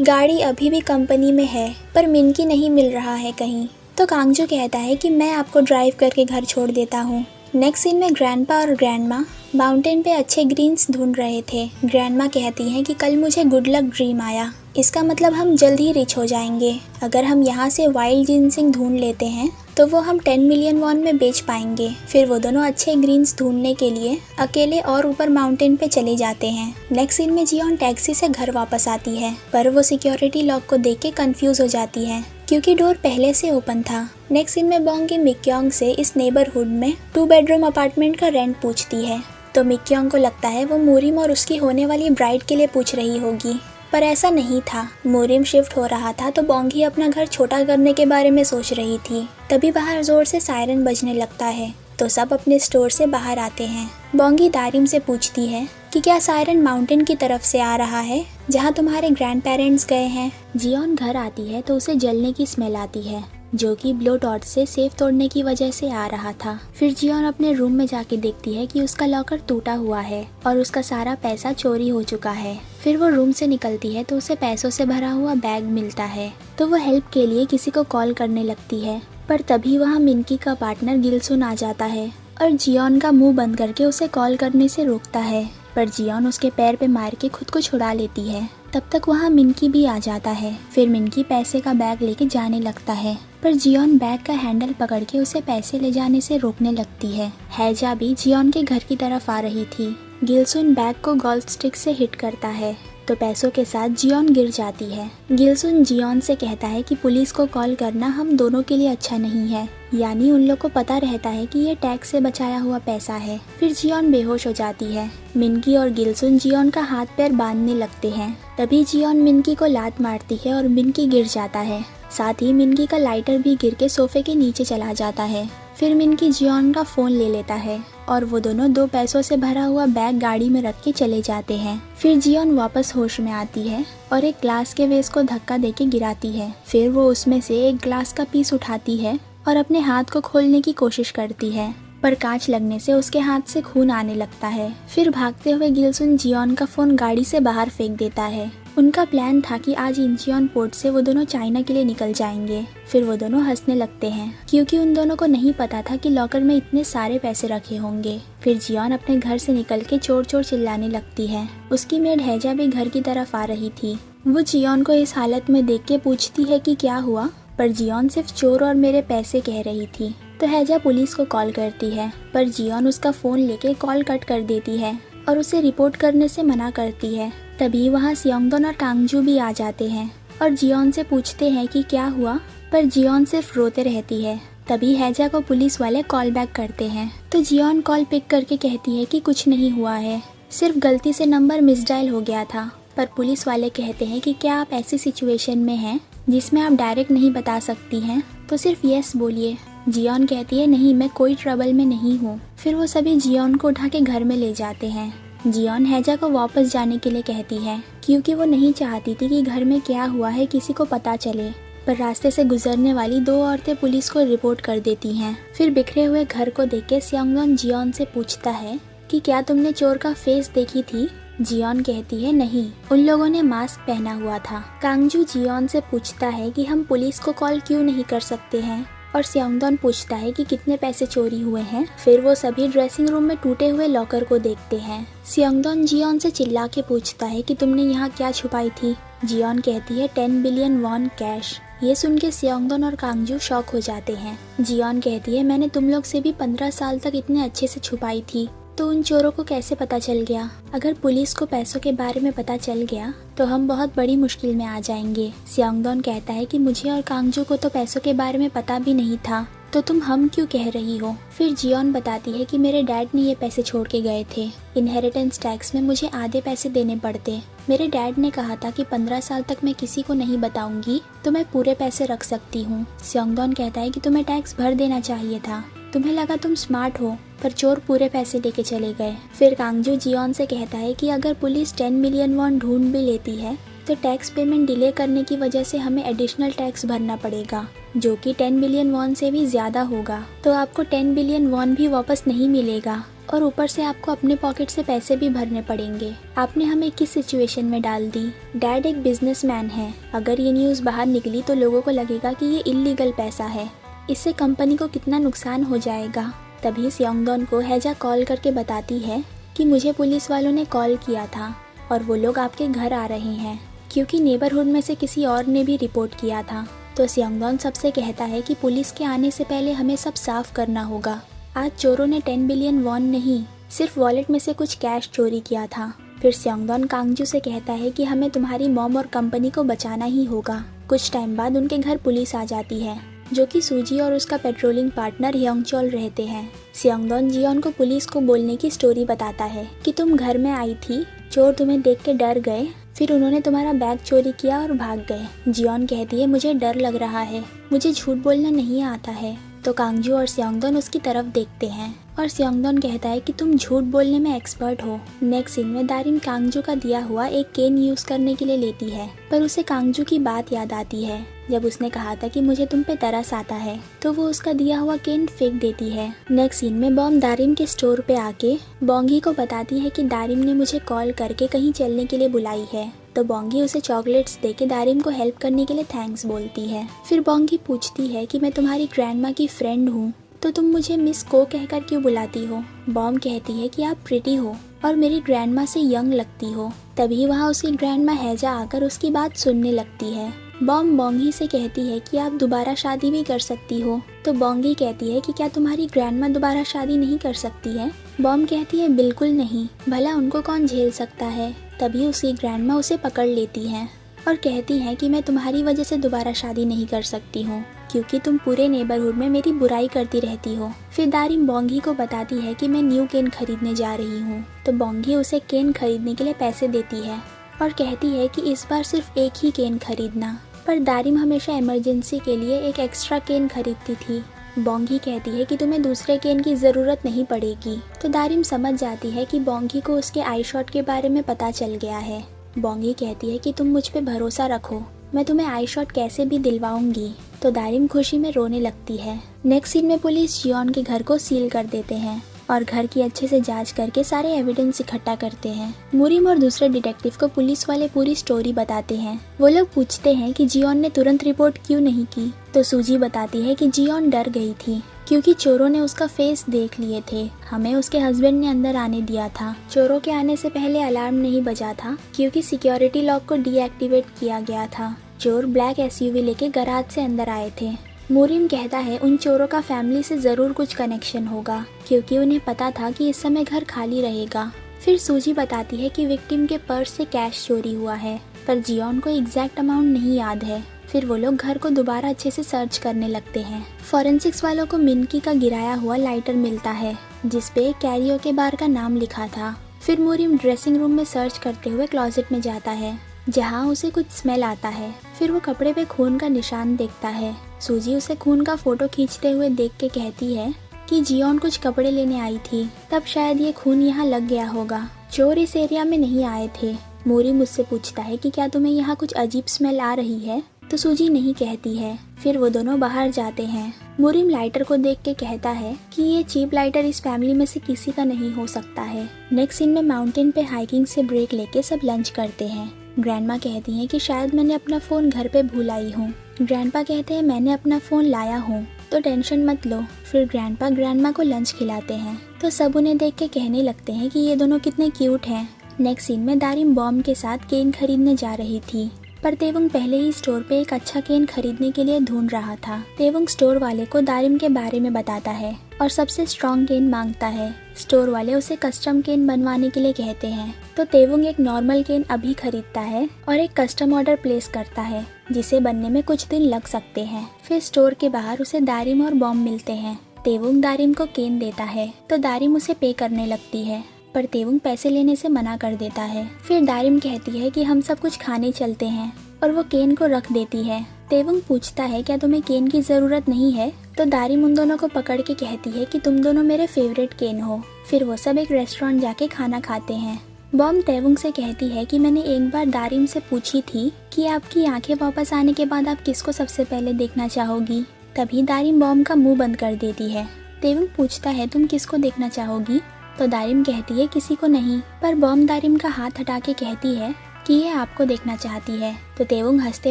A: गाड़ी अभी भी कंपनी में है, पर मिनकी नहीं मिल रहा है कहीं। तो कांगजू कहता है कि मैं आपको ड्राइव करके घर छोड़ देता हूँ। नेक्स्ट सीन में ग्रैंडपा और ग्रैंडमा माउंटेन पे अच्छे ग्रीन्स ढूंढ रहे थे। ग्रैंडमा कहती हैं कि कल मुझे गुड लक ड्रीम आया, इसका मतलब हम जल्द ही रिच हो जाएंगे। अगर हम यहाँ से वाइल्ड जिनसिंग ढूंढ लेते हैं तो वो हम 10 मिलियन वॉन में बेच पाएंगे। फिर वो दोनों अच्छे ग्रीन्स ढूंढने के लिए अकेले और ऊपर माउंटेन पे चले जाते हैं। नेक्स्ट सीन में जियोन टैक्सी से घर वापस आती है, पर वो सिक्योरिटी लॉक को देख के कंफ्यूज हो जाती है क्योंकि डोर पहले से ओपन था। नेक्स्ट सीन में बोंगी मिक्योंग से इस नेबरहुड में 2 बेडरूम अपार्टमेंट का रेंट पूछती है, तो मिक्योंग को लगता है वो मोरिम और उसकी होने वाली ब्राइड के लिए पूछ रही होगी, पर ऐसा नहीं था। मोरिम शिफ्ट हो रहा था तो बोंगी अपना घर छोटा करने के बारे में सोच रही थी। तभी बाहर जोर से सायरन बजने लगता है, तो सब अपने स्टोर से बाहर आते हैं। बोंगी दारिम से पूछती है कि क्या सायरन माउंटेन की तरफ से आ रहा है जहाँ तुम्हारे ग्रैंड पेरेंट्स गए हैं। जियोन घर आती है तो उसे जलने की स्मेल आती है, जो कि ब्लो टॉर्च से सेफ तोड़ने की वजह से आ रहा था। फिर जियोन अपने रूम में जाके देखती है कि उसका लॉकर टूटा हुआ है और उसका सारा पैसा चोरी हो चुका है। फिर वो रूम से निकलती है तो उसे पैसों से भरा हुआ बैग मिलता है, तो वो हेल्प के लिए किसी को कॉल करने लगती है, पर तभी वहाँ मिनकी का पार्टनर गिलसुन आ जाता है और जियोन का मुंह बंद करके उसे कॉल करने से रोकता है, पर जियोन उसके पैर पे मार के खुद को छुड़ा लेती है। तब तक वहाँ मिनकी भी आ जाता है। फिर मिनकी पैसे का बैग लेके जाने लगता है, पर जियोन बैग का हैंडल पकड़ के उसे पैसे ले जाने से रोकने लगती है। हैजा भी जियोन के घर की तरफ आ रही थी। गिलसुन बैग को गोल्फ स्टिक से हिट करता है, तो पैसों के साथ जियोन गिर जाती है। गिलसुन जियोन से कहता है कि पुलिस को कॉल करना हम दोनों के लिए अच्छा नहीं है, यानी उन लोग को पता रहता है कि ये टैक्स से बचाया हुआ पैसा है। फिर जियोन बेहोश हो जाती है। मिनकी और गिलसुन जियोन का हाथ पैर बांधने लगते हैं। तभी जियोन मिनकी को लात मारती है और मिनकी गिर जाता है। साथ ही मिनकी का लाइटर भी गिर के सोफे के नीचे चला जाता है। फिर मिनकी जियोन का फोन ले लेता है और वो दोनों 2 पैसों से भरा हुआ बैग गाड़ी में रख के चले जाते हैं। फिर जियोन वापस होश में आती है और एक ग्लास के वेस को धक्का देके गिराती है। फिर वो उसमें से एक ग्लास का पीस उठाती है और अपने हाथ को खोलने की कोशिश करती है, पर कांच लगने से उसके हाथ से खून आने लगता है। फिर भागते हुए गिल्सुन जियोन का फोन गाड़ी से बाहर फेंक देता है। उनका प्लान था कि आज इंचियोन पोर्ट से वो दोनों चाइना के लिए निकल जाएंगे। फिर वो दोनों हंसने लगते हैं क्योंकि उन दोनों को नहीं पता था कि लॉकर में इतने सारे पैसे रखे होंगे। फिर जियोन अपने घर से निकल के चोर चोर चिल्लाने लगती है। उसकी मेड हैजा भी घर की तरफ आ रही थी। वो जियोन को इस हालत में देख के पूछती है कि क्या हुआ, पर जियोन सिर्फ चोर और मेरे पैसे कह रही थी। तो हैजा पुलिस को कॉल करती है, पर जियोन उसका फ़ोन लेके कॉल कट कर देती है और उसे रिपोर्ट करने से मना करती है। तभी वहाँ सियोंगदोन और कांगजू भी आ जाते हैं और जियोन से पूछते हैं कि क्या हुआ, पर जियोन सिर्फ रोते रहती है। तभी हैजा को पुलिस वाले कॉल बैक करते हैं, तो जियोन कॉल पिक करके कहती है कि कुछ नहीं हुआ है, सिर्फ गलती से नंबर मिसडायल हो गया था। पर पुलिस वाले कहते हैं कि क्या आप ऐसी सिचुएशन में हैं जिसमें आप डायरेक्ट नहीं बता सकती हैं, तो सिर्फ यस बोलिए। जियोन कहती है नहीं, मैं कोई ट्रबल में नहीं हूँ। फिर वो सभी जियोन को उठा के घर में ले जाते हैं। जियोन हैजा को वापस जाने के लिए कहती है क्योंकि वो नहीं चाहती थी कि घर में क्या हुआ है किसी को पता चले, पर रास्ते से गुजरने वाली दो औरतें पुलिस को रिपोर्ट कर देती हैं। फिर बिखरे हुए घर को देख के सियोंगदोन जियोन से पूछता है कि क्या तुमने चोर का फेस देखी थी। जियोन कहती है नहीं, उन लोगों ने मास्क पहना हुआ था। कांगजू जियोन से पूछता है कि हम पुलिस को कॉल क्यों नहीं कर सकते हैं, और सियोंगदोन पूछता है कि कितने पैसे चोरी हुए हैं। फिर वो सभी ड्रेसिंग रूम में टूटे हुए लॉकर को देखते हैं। सियोंगदोन जियोन से चिल्ला के पूछता है कि तुमने यहाँ क्या छुपाई थी। जियोन कहती है 10 बिलियन वॉन कैश। ये सुन के सियोंगदोन और कांगजू शॉक हो जाते हैं। जियोन कहती है मैंने तुम लोग से भी 15 साल तक इतने अच्छे से छुपाई थी, तो उन चोरों को कैसे पता चल गया। अगर पुलिस को पैसों के बारे में पता चल गया तो हम बहुत बड़ी मुश्किल में आ जाएंगे। सियोंगदोन कहता है कि मुझे और कांगजू को तो पैसों के बारे में पता भी नहीं था, तो तुम हम क्यों कह रही हो। फिर जियोन बताती है कि मेरे डैड ने ये पैसे छोड़ के गए थे। इनहेरिटेंस टैक्स में मुझे आधे पैसे देने पड़ते। मेरे डैड ने कहा था कि 15 साल तक मैं किसी को नहीं बताऊंगी, तो मैं पूरे पैसे रख सकती हूँ। सियोंगदोन कहता है कि तुम्हें टैक्स भर देना चाहिए था, तुम्हें लगा तुम स्मार्ट हो, पर चोर पूरे पैसे लेके चले गए। फिर कांगजू जियोन से कहता है कि अगर पुलिस 10 मिलियन वॉन ढूंढ भी लेती है तो टैक्स पेमेंट डिले करने की वजह से हमें एडिशनल टैक्स भरना पड़ेगा, जो कि 10 बिलियन वॉन से भी ज़्यादा होगा। तो आपको 10 बिलियन वॉन भी वापस नहीं मिलेगा और ऊपर से आपको अपने पॉकेट से पैसे भी भरने पड़ेंगे। आपने हमें किस सिचुएशन में डाल दी। डैड एक बिजनेसमैन है, अगर ये न्यूज़ बाहर निकली तो लोगों को लगेगा कि ये इलीगल पैसा है, इससे कंपनी को कितना नुकसान हो जाएगा। तभी सियोंगदोन को हैजा कॉल करके बताती है कि मुझे पुलिस वालों ने कॉल किया था और वो लोग आपके घर आ रहे हैं, क्योंकि नेबरहुड में से किसी और ने भी रिपोर्ट किया था। तो सियोंगदोन सबसे कहता है कि पुलिस के आने से पहले हमें सब साफ करना होगा। आज चोरों ने 10 बिलियन वॉन नहीं, सिर्फ वॉलेट में से कुछ कैश चोरी किया था। फिर सियोंगदोन कांगजू से कहता है कि हमें तुम्हारी मॉम और कंपनी को बचाना ही होगा। कुछ टाइम बाद उनके घर पुलिस आ जाती है, जो कि सूजी और उसका पेट्रोलिंग पार्टनर ह्योंगचोल रहते हैं। सियोंगदोन जियोन को पुलिस को बोलने की स्टोरी बताता है कि तुम घर में आई थी, चोर तुम्हें देख के डर गए, फिर उन्होंने तुम्हारा बैग चोरी किया और भाग गए। जियोन कहती है मुझे डर लग रहा है, मुझे झूठ बोलना नहीं आता है। तो कांगजू और सियोंगदोन उसकी तरफ देखते हैं और सियोंगदोन कहता है कि तुम झूठ बोलने में एक्सपर्ट हो। नेक्स्ट सीन में दारिम कांगजू का दिया हुआ एक केन यूज करने के लिए लेती है, पर उसे कांगजू की बात याद आती है जब उसने कहा था कि मुझे तुम पे तरस आता है, तो वो उसका दिया हुआ केन फेंक देती है। नेक्स्ट सीन में बॉम दारिम के स्टोर पे आके बोंगी को बताती है कि दारिम ने मुझे कॉल करके कहीं चलने के लिए बुलाई है। तो बोंगी उसे चॉकलेट्स देके दारिम को हेल्प करने के लिए थैंक्स बोलती है। फिर बोंगी पूछती है कि मैं तुम्हारी ग्रैंडमा की फ्रेंड हूँ, तो तुम मुझे मिस को कहकर क्यों बुलाती हो। बॉम कहती है कि आप प्रिटी हो और मेरी ग्रैंडमा से यंग लगती हो। तभी वहाँ उसकी ग्रैंडमा हैजा आकर उसकी बात सुनने लगती है। बॉम बोंगी से कहती है कि आप दोबारा शादी भी कर सकती हो। तो बोंगी कहती है कि क्या तुम्हारी ग्रैंडमा दोबारा शादी नहीं कर सकती है। बॉम कहती है बिल्कुल नहीं, भला उनको कौन झेल सकता है। तभी उसकी ग्रैंडमा उसे पकड़ लेती हैं और कहती हैं कि मैं तुम्हारी वजह से दोबारा शादी नहीं कर सकती हूँ, क्योंकि तुम पूरे नेबरहुड में मेरी बुराई करती रहती हो। फिर दारिम बोंगी को बताती है कि मैं न्यू केन खरीदने जा रही हूँ। तो बोंगी उसे केन खरीदने के लिए पैसे देती है और कहती है कि इस बार सिर्फ एक ही केन खरीदना। पर दारिम हमेशा इमरजेंसी के लिए एक एक्स्ट्रा केन खरीदती थी। बोंगी कहती है कि तुम्हें दूसरे केन की ज़रूरत नहीं पड़ेगी। तो दारिम समझ जाती है कि बोंगी को उसके आई शॉट के बारे में पता चल गया है। बोंगी कहती है कि तुम मुझ पे भरोसा रखो, मैं तुम्हें आई शॉट कैसे भी दिलवाऊंगी। तो दारिम खुशी में रोने लगती है। नेक्स्ट सीन में पुलिस जियोन के घर को सील कर देते हैं और घर की अच्छे से जांच करके सारे एविडेंस इकट्ठा करते हैं। मुरिम और दूसरे डिटेक्टिव को पुलिस वाले पूरी स्टोरी बताते हैं। वो लोग पूछते हैं कि जियोन ने तुरंत रिपोर्ट क्यों नहीं की, तो सूजी बताती है कि जियोन डर गई थी क्योंकि चोरों ने उसका फेस देख लिए थे। हमें उसके हस्बैंड ने अंदर आने दिया था। चोरों के आने से पहले अलार्म नहीं बजा था क्योंकि सिक्योरिटी लॉक को डीएक्टिवेट किया गया था। चोर ब्लैक एसयूवी लेके गैराज से अंदर आए थे। मुरिम कहता है उन चोरों का फैमिली से जरूर कुछ कनेक्शन होगा क्योंकि उन्हें पता था कि इस समय घर खाली रहेगा। फिर सूजी बताती है कि विक्टिम के पर्स से कैश चोरी हुआ है, पर जियोन को एग्जैक्ट अमाउंट नहीं याद है। फिर वो लोग घर को दोबारा अच्छे से सर्च करने लगते हैं। फॉरेंसिक्स वालों को मिनकी का गिराया हुआ लाइटर मिलता है जिसपे कैरियोके बार का नाम लिखा था। फिर मुरिम ड्रेसिंग रूम में सर्च करते हुए क्लोजेट में जाता है जहाँ उसे कुछ स्मेल आता है। फिर वो कपड़े पे खून का निशान देखता है। सूजी उसे खून का फोटो खींचते हुए देख के कहती है कि जियोन कुछ कपड़े लेने आई थी, तब शायद ये खून यहाँ लग गया होगा। चोर इस एरिया में नहीं आए थे। मुरिम मुझसे पूछता है कि क्या तुम्हें यहाँ कुछ अजीब स्मेल आ रही है, तो सूजी नहीं कहती है। फिर वो दोनों बाहर जाते हैं। मुरिम लाइटर को देख के कहता है कि ये चीप लाइटर इस फैमिली में से किसी का नहीं हो सकता है। नेक्स्ट सीन में माउंटेन पे हाइकिंग से ब्रेक लेके सब लंच करते हैं। ग्रैंडमा कहती हैं कि शायद मैंने अपना फ़ोन घर पे भूल आई हूँ। ग्रैंडपा कहते हैं मैंने अपना फ़ोन लाया हूँ तो टेंशन मत लो। फिर ग्रैंडपा ग्रैंडमा को लंच खिलाते हैं तो सब उन्हें देख के कहने लगते हैं कि ये दोनों कितने क्यूट हैं। नेक्स्ट सीन में दारिम बॉम्ब के साथ केन खरीदने जा रही थी, पर तेवुंग पहले ही स्टोर पे एक अच्छा केन खरीदने के लिए ढूंढ रहा था। तेवुंग स्टोर वाले को दारिम के बारे में बताता है और सबसे स्ट्रॉन्ग केन मांगता है। स्टोर वाले उसे कस्टम केन बनवाने के लिए कहते हैं, तो तेवुंग एक नॉर्मल केन अभी खरीदता है और एक कस्टम ऑर्डर प्लेस करता है जिसे बनने में कुछ दिन लग सकते हैं। फिर स्टोर के बाहर उसे दारिम और बॉम्ब मिलते हैं। तेवुंग दारिम को केन देता है तो दारिम उसे पे करने लगती है, पर तेवुंग पैसे लेने से मना कर देता है। फिर दारिम कहती है कि हम सब कुछ खाने चलते हैं और वो केन को रख देती है। तेवुंग पूछता है क्या तुम्हें केन की जरूरत नहीं है, तो दारिम उन दोनों को पकड़ के कहती है कि तुम दोनों मेरे फेवरेट केन हो। फिर वो सब एक रेस्टोरेंट जाके खाना खाते हैं। बॉम्ब तेवुंग से कहती है कि मैंने एक बार दारिम से पूछी थी कि आपकी आंखें वापस आने के बाद आप किसको सबसे पहले देखना चाहोगी। तभी दारिम बॉम्ब का मुंह बंद कर देती है। तेवुंग पूछता है तुम किसको देखना चाहोगी, तो दारिम कहती है किसी को नहीं, पर बॉम्ब दारिम का हाथ हटा के कहती है कि ये आपको देखना चाहती है। तो तेवुंग हंसते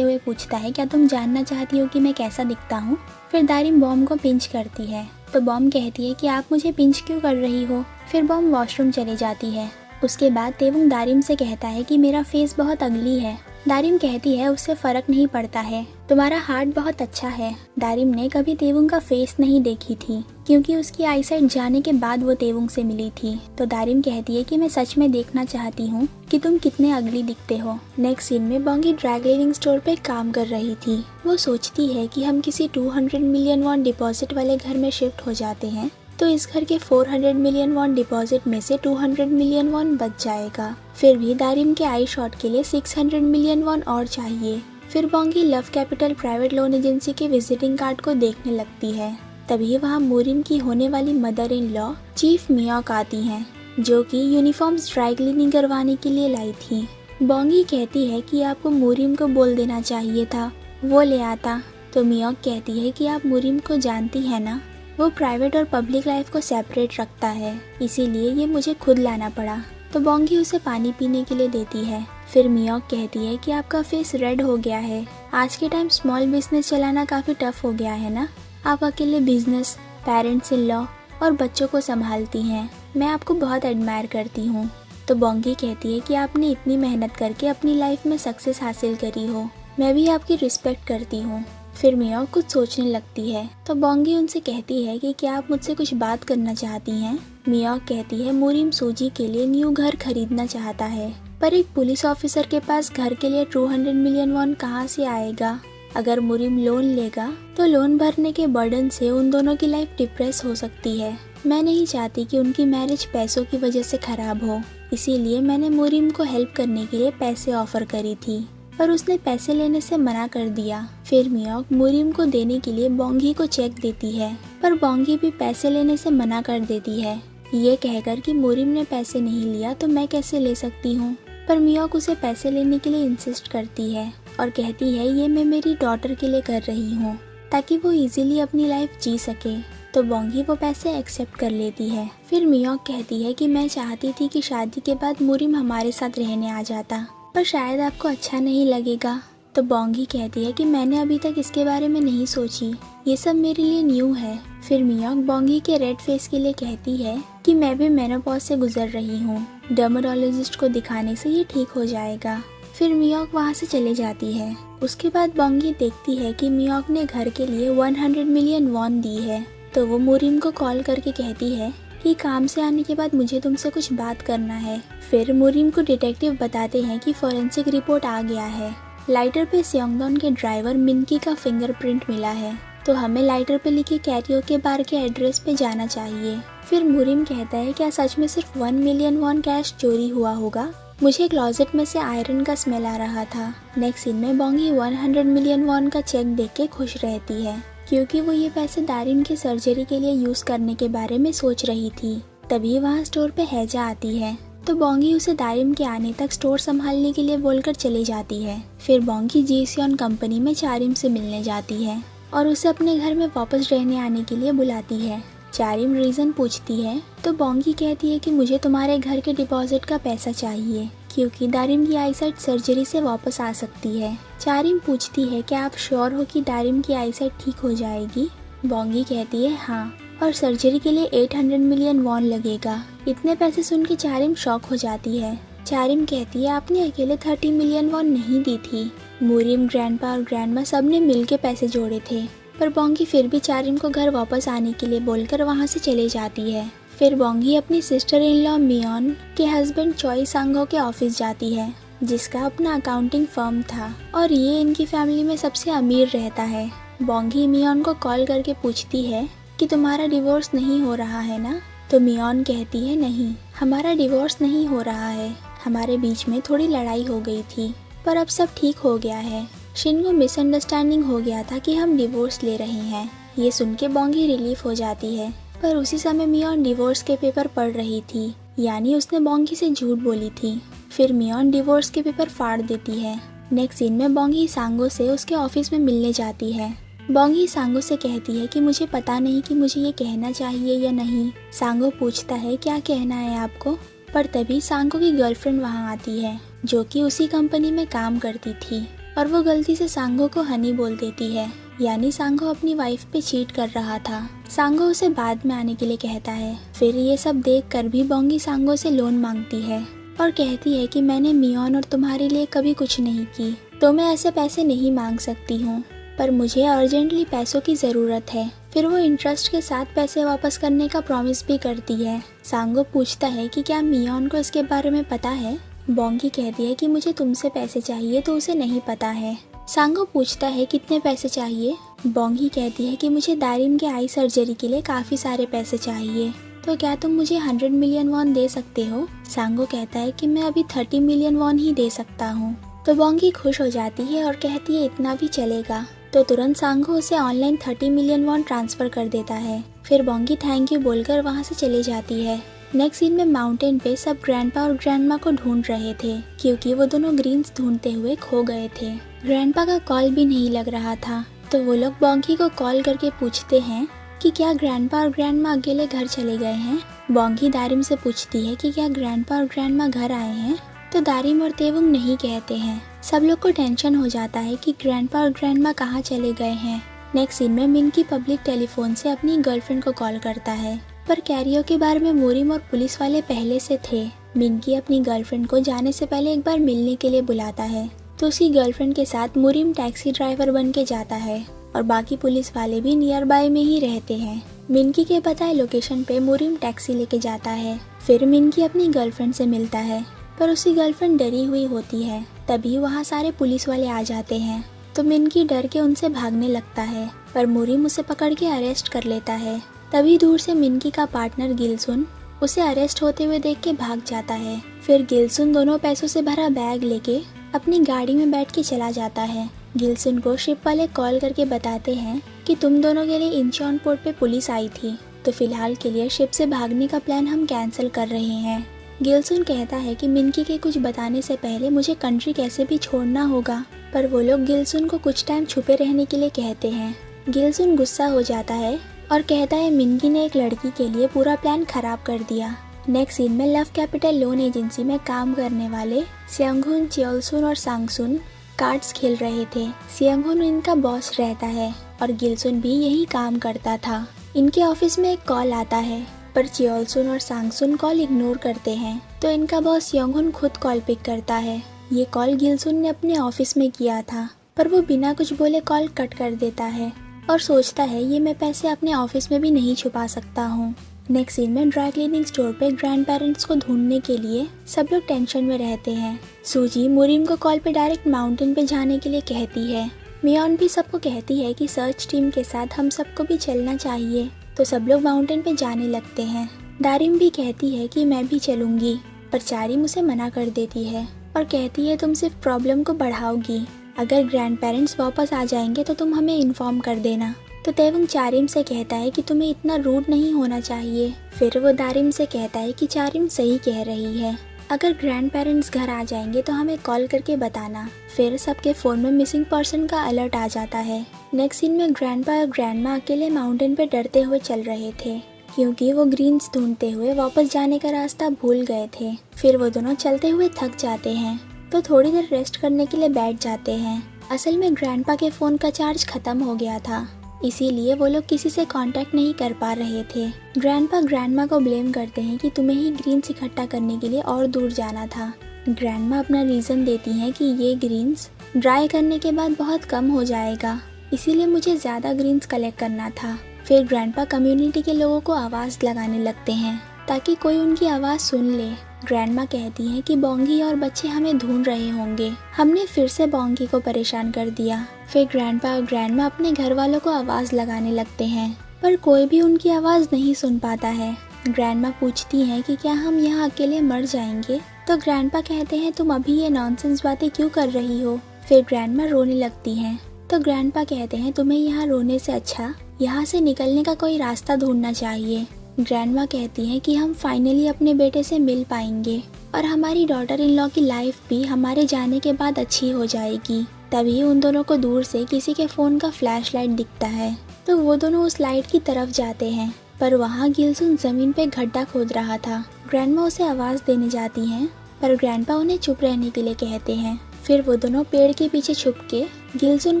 A: हुए पूछता है क्या तुम जानना चाहती हो कि मैं कैसा दिखता हूँ। फिर दारिम बॉम्ब को पिंच करती है, तो बॉम्ब कहती है कि आप मुझे पिंच क्यों कर रही हो। फिर बॉम्ब वॉशरूम चली जाती है। उसके बाद तेवुंग दारिम से कहता है कि मेरा फेस बहुत अगली है। दारिम कहती है उससे फर्क नहीं पड़ता है, तुम्हारा हार्ट बहुत अच्छा है। दारिम ने कभी तेवुंग का फेस नहीं देखी थी क्योंकि उसकी आईसाइट जाने के बाद वो तेवुंग से मिली थी। तो दारिम कहती है कि मैं सच में देखना चाहती हूँ कि तुम कितने अगली दिखते हो। नेक्स्ट सीन में बॉन्गी ड्रैग क्लीनिंग स्टोर पे काम कर रही थी। वो सोचती है कि हम किसी 200 मिलियन वॉन डिपॉजिट वाले घर में शिफ्ट हो जाते हैं तो इस घर के 400 मिलियन वॉन डिपॉजिट में से 200 मिलियन वॉन बच जाएगा। फिर भी दारिम के आई शॉट के लिए 600 मिलियन वॉन और चाहिए। फिर बॉन्गी love capital private loan agency के विजिटिंग कार्ड को देखने लगती है। तभी वहाँ मुरिम की होने वाली मदर इन लॉ चीफ मियोक आती हैं, जो कि यूनिफॉर्म्स ड्राई क्लीनिंग करवाने के लिए लाई थी। बॉन्गी कहती है कि आपको मुरिम को बोल देना चाहिए था, वो ले आता। तो मियोक कहती है कि आप मुरिम को जानती है ना, वो प्राइवेट और पब्लिक लाइफ को सेपरेट रखता है, इसीलिए ये मुझे खुद लाना पड़ा। तो बॉन्गी उसे पानी पीने के लिए देती है। फिर मियोक कहती है कि आपका फेस रेड हो गया है, आज के टाइम स्मॉल बिजनेस चलाना काफ़ी टफ हो गया है ना, आप अकेले बिजनेस, पेरेंट्स इन लॉ और बच्चों को संभालती हैं, मैं आपको बहुत एडमायर करती हूँ। तो बॉन्गी कहती है कि आपने इतनी मेहनत करके अपनी लाइफ में सक्सेस हासिल करी हो, मैं भी आपकी रिस्पेक्ट करती हूँ। फिर मियोक कुछ सोचने लगती है, तो बॉन्गी उनसे कहती है कि क्या आप मुझसे कुछ बात करना चाहती हैं। मियोक कहती है मुरिम सूजी के लिए न्यू घर खरीदना चाहता है, पर एक पुलिस ऑफिसर के पास घर के लिए 200 मिलियन वॉन कहाँ से आएगा। अगर मुरिम लोन लेगा तो लोन भरने के बर्डन से उन दोनों की लाइफ डिप्रेस हो सकती है। मैं नहीं चाहती कि उनकी मैरिज पैसों की वजह से खराब हो, इसीलिए मैंने मुरिम को हेल्प करने के लिए पैसे ऑफर करी थी, पर उसने पैसे लेने से मना कर दिया। फिर मियोक मुरिम को देने के लिए बॉन्गी को चेक देती है, पर बॉन्गी भी पैसे लेने से मना कर देती है, ये कहकर कि मुरिम ने पैसे नहीं लिया तो मैं कैसे ले सकती हूँ। पर मियोक उसे पैसे लेने के लिए इंसिस्ट करती है और कहती है ये मैं मेरी डॉटर के लिए कर रही हूँ। ताकि वो इजीली अपनी लाइफ जी सके। तो बोंगी वो पैसे एक्सेप्ट कर लेती है। फिर मियोंग कहती है कि मैं चाहती थी कि शादी के बाद मुरिम हमारे साथ रहने आ जाता, पर शायद आपको अच्छा नहीं लगेगा। तो बोंगी कहती है कि मैंने अभी तक इसके बारे में नहीं सोची, ये सब मेरे लिए न्यू है। फिर मियोंग बोंगी के रेड फेस के लिए कहती है कि मैं भी मेनोपॉज से गुजर रही हूँ, डर्मेटोलॉजिस्ट को दिखाने से ये ठीक हो जाएगा। फिर मियोंग वहाँ से चले जाती है। उसके बाद बोंगी देखती है कि मियोंग ने घर के लिए 100 मिलियन वॉन दी है। तो वो मुरिम को कॉल करके कहती है कि काम से आने के बाद मुझे तुमसे कुछ बात करना है। फिर मुरिम को डिटेक्टिव बताते हैं कि फॉरेंसिक रिपोर्ट आ गया है। लाइटर पे स्योंगडॉन के ड्राइवर मिनकी का फिंगरप्रिंट मिला है, तो हमें लाइटर पे लिखे कैरियोके बार के एड्रेस पे जाना चाहिए। फिर मुरिम कहता है क्या सच में सिर्फ 1 मिलियन वॉन कैश चोरी हुआ होगा? मुझे क्लोजेट में से आयरन का स्मेल आ रहा था। नेक्स्ट सीन में बोंगी 100 मिलियन वॉन का चेक देख के खुश रहती है, क्योंकि वो ये पैसे दारिन की सर्जरी के लिए यूज करने के बारे में सोच रही थी। तभी वहाँ स्टोर पे हैजा आती है, तो बोंगी उसे दारिम के आने तक स्टोर संभालने के लिए बोलकर चली जाती है। फिर बोंगी जीसियन कंपनी में चारिम से मिलने जाती है और उसे अपने घर में वापस रहने आने के लिए बुलाती है। चारिम रीज़न पूछती है, तो बोंगी कहती है कि मुझे तुम्हारे घर के डिपॉजिट का पैसा चाहिए, क्योंकि दारिम की आईसाइट सर्जरी से वापस आ सकती है। चारिम पूछती है क्या आप श्योर हो कि दारिम की आईसाइट ठीक हो जाएगी? बोंगी कहती है हाँ, और सर्जरी के लिए 800 मिलियन वॉन लगेगा। इतने पैसे सुन के चारिम शॉक हो जाती है। चारिम कहती है आपने अकेले 30 मिलियन वॉन नहीं दी थी, मुरिम, ग्रैंडपा और ग्रैंडमा सब ने मिल के पैसे जोड़े थे। पर बोंगी फिर भी चारिम को घर वापस आने के लिए बोलकर वहाँ से चले जाती है। फिर बोंगी अपनी सिस्टर इन लॉ मियोन के हस्बैंड चोई सांगो के ऑफिस जाती है, जिसका अपना अकाउंटिंग फर्म था और ये इनकी फैमिली में सबसे अमीर रहता है। बोंगी मियोन को कॉल करके पूछती है कि तुम्हारा डिवोर्स नहीं हो रहा है ना? तो मियोन कहती है नहीं, हमारा डिवोर्स नहीं हो रहा है, हमारे बीच में थोड़ी लड़ाई हो गई थी, पर अब सब ठीक हो गया है। शिन को मिसअंडरस्टैंडिंग हो गया था कि हम डिवोर्स ले रहे हैं। ये सुन के बोंगी रिलीफ हो जाती है, पर उसी समय मियोन डिवोर्स के पेपर पढ़ रही थी, यानी उसने बोंगी से झूठ बोली थी। फिर मियोन डिवोर्स के पेपर फाड़ देती है। नेक्स्ट सीन में बोंगी सांगो से उसके ऑफिस में मिलने जाती है। बोंगी सांगो से कहती है कि मुझे पता नहीं कि मुझे ये कहना चाहिए या नहीं। सांगो पूछता है क्या कहना है आपको, पर तभी सांगो की गर्लफ्रेंड वहाँ आती है, जो कि उसी कंपनी में काम करती थी, और वो गलती से सांगो को हनी बोल देती है, यानी सांगो अपनी वाइफ पे चीट कर रहा था। सांगो उसे बाद में आने के लिए कहता है। फिर ये सब देख कर भी बोंगी सांगो से लोन मांगती है और कहती है कि मैंने मियोन और तुम्हारे लिए कभी कुछ नहीं की, तो मैं ऐसे पैसे नहीं मांग सकती हूँ, पर मुझे अर्जेंटली पैसों की ज़रूरत है। फिर वो इंटरेस्ट के साथ पैसे वापस करने का प्रॉमिस भी करती है। सांगो पूछता है कि क्या मियोन को इसके बारे में पता है? बोंगी कहती है कि मुझे तुमसे पैसे चाहिए, तो उसे नहीं पता है। सांगो पूछता है कितने पैसे चाहिए? बोंगी कहती है कि मुझे दारिम के आई सर्जरी के लिए काफ़ी सारे पैसे चाहिए, तो क्या तुम मुझे 100 मिलियन वॉन दे सकते हो? सांगो कहता है कि मैं अभी 30 मिलियन वॉन ही दे सकता हूँ। तो बोंगी खुश हो जाती है और कहती है इतना भी चलेगा। तो तुरंत सांगो उसे ऑनलाइन 30 मिलियन वॉन ट्रांसफर कर देता है। फिर बोंगी थैंक यू बोलकर वहाँ से चले जाती है। नेक्स्ट सीन में माउंटेन पे सब ग्रैंडपा और ग्रैंडमा को ढूंढ रहे थे, क्योंकि वो दोनों ग्रीन्स ढूंढते हुए खो गए थे। ग्रैंडपा का कॉल भी नहीं लग रहा था, तो वो लोग बोंगी को कॉल करके पूछते हैं कि क्या ग्रैंडपा और ग्रैंडमा अकेले घर चले गए हैं। बोंगी दारिम से पूछती है कि क्या ग्रैंडपा और ग्रैंडमा घर आए हैं, तो दारिम और तेवुंग नहीं कहते हैं। सब लोग को टेंशन हो जाता है कि ग्रैंडपा और ग्रैंडमा कहाँ चले गए हैं। नेक्स्ट सीन में मिनकी पब्लिक टेलीफोन से अपनी गर्लफ्रेंड को कॉल करता है, पर कैरियोके बार में मुरिम और पुलिस वाले पहले से थे। मिनकी अपनी गर्लफ्रेंड को जाने से पहले एक बार मिलने के लिए बुलाता है, तो उसकी गर्लफ्रेंड के साथ मुरिम टैक्सी ड्राइवर बन के जाता है और बाकी पुलिस वाले भी नियर बाय में ही रहते हैं। मिनकी के बताए लोकेशन पे मुरिम टैक्सी लेके जाता है। फिर मिनकी अपनी गर्लफ्रेंड से मिलता है, पर उसकी गर्लफ्रेंड डरी हुई होती है। तभी वहाँ सारे पुलिस वाले आ जाते हैं, तो मिनकी डर के उनसे भागने लगता है, पर मुरिम उसे पकड़ के अरेस्ट कर लेता है। तभी दूर से मिनकी का पार्टनर गिलसुन उसे अरेस्ट होते हुए देख के भाग जाता है। फिर गिलसुन दोनों पैसों से भरा बैग लेके अपनी गाड़ी में बैठ के चला जाता है। गिलसुन को शिप वाले कॉल करके बताते हैं कि तुम दोनों के लिए इंचॉन पोर्ट पे पुलिस आई थी, तो फिलहाल के लिए शिप से भागने का प्लान हम कैंसिल कर रहे हैं। गिलसुन कहता है कि मिनकी के कुछ बताने से पहले मुझे कंट्री कैसे भी छोड़ना होगा, पर वो लोग गिलसुन को कुछ टाइम छुपे रहने के लिए कहते हैं। गिलसुन गुस्सा हो जाता है और कहता है मिनगी ने एक लड़की के लिए पूरा प्लान खराब कर दिया। नेक्स्ट सीन में लव कैपिटल लोन एजेंसी में काम करने वाले सियंगहुन, चियोलसुन और सांगसुन कार्ड्स खेल रहे थे। सियंगहुन इनका बॉस रहता है और गिलसुन भी यही काम करता था। इनके ऑफिस में एक कॉल आता है पर चियोलसुन और सांगसुन कॉल इग्नोर करते हैं, तो इनका बॉस सियंगहुन खुद कॉल पिक करता है। ये कॉल गिलसुन ने अपने ऑफिस में किया था पर वो बिना कुछ बोले कॉल कट कर देता है और सोचता है ये मैं पैसे अपने ऑफिस में भी नहीं छुपा सकता हूँ। नेक्स्ट सीन में ड्राई क्लीनिंग स्टोर पे ग्रैंड पेरेंट्स को ढूंढने के लिए सब लोग टेंशन में रहते हैं। सूजी मुरिम को कॉल पे डायरेक्ट माउंटेन पे जाने के लिए कहती है। मियोन भी सबको कहती है कि सर्च टीम के साथ हम सबको भी चलना चाहिए, तो सब लोग माउंटेन पे जाने लगते हैं। दारिम भी कहती है कि मैं भी चलूंगी, पर चारिम उसे मना कर देती है और कहती है तुम सिर्फ प्रॉब्लम को बढ़ाओगी। अगर ग्रैंड पेरेंट्स वापस आ जाएंगे तो तुम हमें इन्फॉर्म कर देना। तो तेवंग चारिम से कहता है कि तुम्हें इतना रूड नहीं होना चाहिए। फिर वो दारिम से कहता है कि चारिम सही कह रही है, अगर ग्रैंड पेरेंट्स घर आ जाएंगे तो हमें कॉल करके बताना। फिर सबके फ़ोन में मिसिंग पर्सन का अलर्ट आ जाता है। नेक्स्ट सीन में ग्रैंडपा और ग्रैंडमा अकेले माउंटेन पे डरते हुए चल रहे थे क्योंकि वो ग्रीन्स ढूंढते हुए वापस जाने का रास्ता भूल गए थे। फिर वो दोनों चलते हुए थक जाते हैं तो थोड़ी देर रेस्ट करने के लिए बैठ जाते हैं। असल में ग्रैंडपा के फ़ोन का चार्ज खत्म हो गया था, इसीलिए वो लोग किसी से कांटेक्ट नहीं कर पा रहे थे। ग्रैंडपा ग्रैंडमा को ब्लेम करते हैं कि तुम्हें ही ग्रीन्स इकट्ठा करने के लिए और दूर जाना था। ग्रैंडमा अपना रीज़न देती हैं कि ये ग्रीन्स ड्राई करने के बाद बहुत कम हो जाएगा, इसीलिए मुझे ज़्यादा ग्रीन्स कलेक्ट करना था। फिर ग्रैंडपा कम्युनिटी के लोगों को आवाज़ लगाने लगते हैं ताकि कोई उनकी आवाज़ सुन ले। ग्रैंडमा कहती हैं कि बोंगी और बच्चे हमें ढूंढ रहे होंगे, हमने फिर से बोंगी को परेशान कर दिया। फिर ग्रैंडपा और ग्रैंडमा अपने घर वालों को आवाज़ लगाने लगते हैं पर कोई भी उनकी आवाज़ नहीं सुन पाता है। ग्रैंडमा पूछती हैं कि क्या हम यहाँ अकेले मर जाएंगे, तो ग्रैंडपा कहते हैं तुम अभी ये नॉनसेंस बातें क्यों कर रही हो। फिर ग्रैंडमा रोने लगती हैं तो ग्रैंडपा कहते हैं तुम्हें यहाँ रोने से अच्छा यहाँ से निकलने का कोई रास्ता ढूंढना चाहिए। ग्रैंडमा कहती हैं कि हम फाइनली अपने बेटे से मिल पाएंगे और हमारी डॉटर इन लॉ की लाइफ भी हमारे जाने के बाद अच्छी हो जाएगी। तभी उन दोनों को दूर से किसी के फ़ोन का फ्लैशलाइट दिखता है, तो वो दोनों उस लाइट की तरफ जाते हैं पर वहाँ गिलसुन ज़मीन पे गड्ढा खोद रहा था। ग्रैंडमा उसे आवाज़ देने जाती हैं पर ग्रैंडपा उन्हें चुप रहने के लिए कहते हैं। फिर वो दोनों पेड़ के पीछे छुप के गिलसुन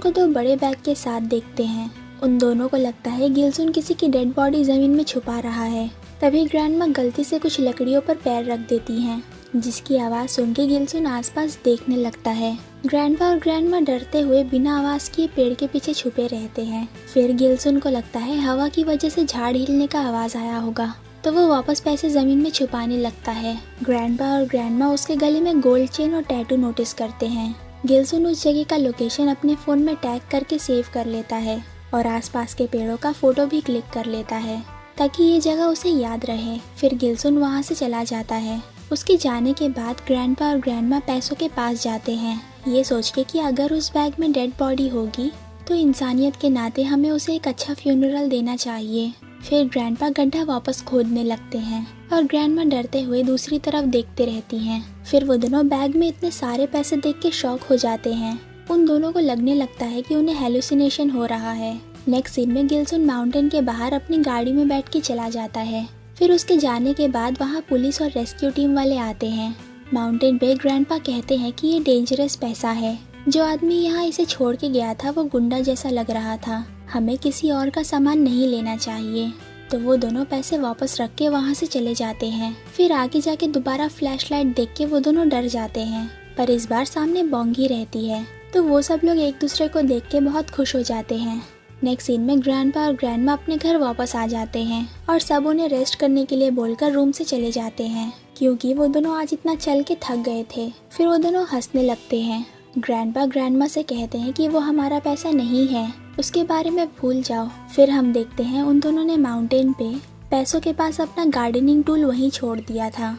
A: को 2 बड़े बैग के साथ देखते हैं। उन दोनों को लगता है गिलसुन किसी की डेड बॉडी जमीन में छुपा रहा है। तभी ग्रैंडमा गलती से कुछ लकड़ियों पर पैर रख देती हैं, जिसकी आवाज़ सुन के गिलसुन आसपास देखने लगता है। ग्रैंडपा और ग्रैंडमा डरते हुए बिना आवाज़ किए पेड़ के पीछे छुपे रहते हैं। फिर गिलसुन को लगता है हवा की वजह से झाड़ हिलने का आवाज़ आया होगा, तो वो वापस पैसे ज़मीन में छुपाने लगता है। ग्रैंडपा और ग्रैंडमा उसके गले में गोल्ड चेन और टैटू नोटिस करते हैं। गिलसुन उस जगह का लोकेशन अपने फ़ोन में टैग करके सेव कर लेता है और आसपास के पेड़ों का फोटो भी क्लिक कर लेता है ताकि ये जगह उसे याद रहे। फिर गिलसुन वहाँ से चला जाता है। उसके जाने के बाद ग्रैंडपा और ग्रैंडमा पैसों के पास जाते हैं, ये सोच के कि अगर उस बैग में डेड बॉडी होगी तो इंसानियत के नाते हमें उसे एक अच्छा फ्यूनरल देना चाहिए। फिर ग्रैंडपा गड्ढा वापस खोदने लगते हैं और ग्रैंडमा डरते हुए दूसरी तरफ देखते रहती हैं। फिर वो दोनों बैग में इतने सारे पैसे देख के शॉक हो जाते हैं। उन दोनों को लगने लगता है कि उन्हें हेलुसिनेशन हो रहा है। नेक्स्ट सीन में गिलसुन माउंटेन के बाहर अपनी गाड़ी में बैठ के चला जाता है। फिर उसके जाने के बाद वहाँ पुलिस और रेस्क्यू टीम वाले आते हैं। माउंटेन पे ग्रैंडपा कहते हैं कि ये डेंजरस पैसा है, जो आदमी यहाँ इसे छोड़ के गया था वो गुंडा जैसा लग रहा था, हमें किसी और का सामान नहीं लेना चाहिए। तो वो दोनों पैसे वापस रख के वहाँ से चले जाते हैं। फिर आगे जाके दोबारा फ्लैशलाइट देख के वो दोनों डर जाते हैं, पर इस बार सामने बोंगी रहती है, तो वो सब लोग एक दूसरे को देख के बहुत खुश हो जाते हैं। नेक्स्ट सीन में ग्रैंडपा और ग्रैंडमा अपने घर वापस आ जाते हैं और सब उन्हें रेस्ट करने के लिए बोलकर रूम से चले जाते हैं क्योंकि वो दोनों आज इतना चल के थक गए थे। फिर वो दोनों हंसने लगते हैं। ग्रैंडपा ग्रैंडमा से कहते हैं कि वो हमारा पैसा नहीं है, उसके बारे में भूल जाओ। फिर हम देखते हैं उन दोनों ने माउंटेन पे पैसों के पास अपना गार्डनिंग टूल वहीं छोड़ दिया था।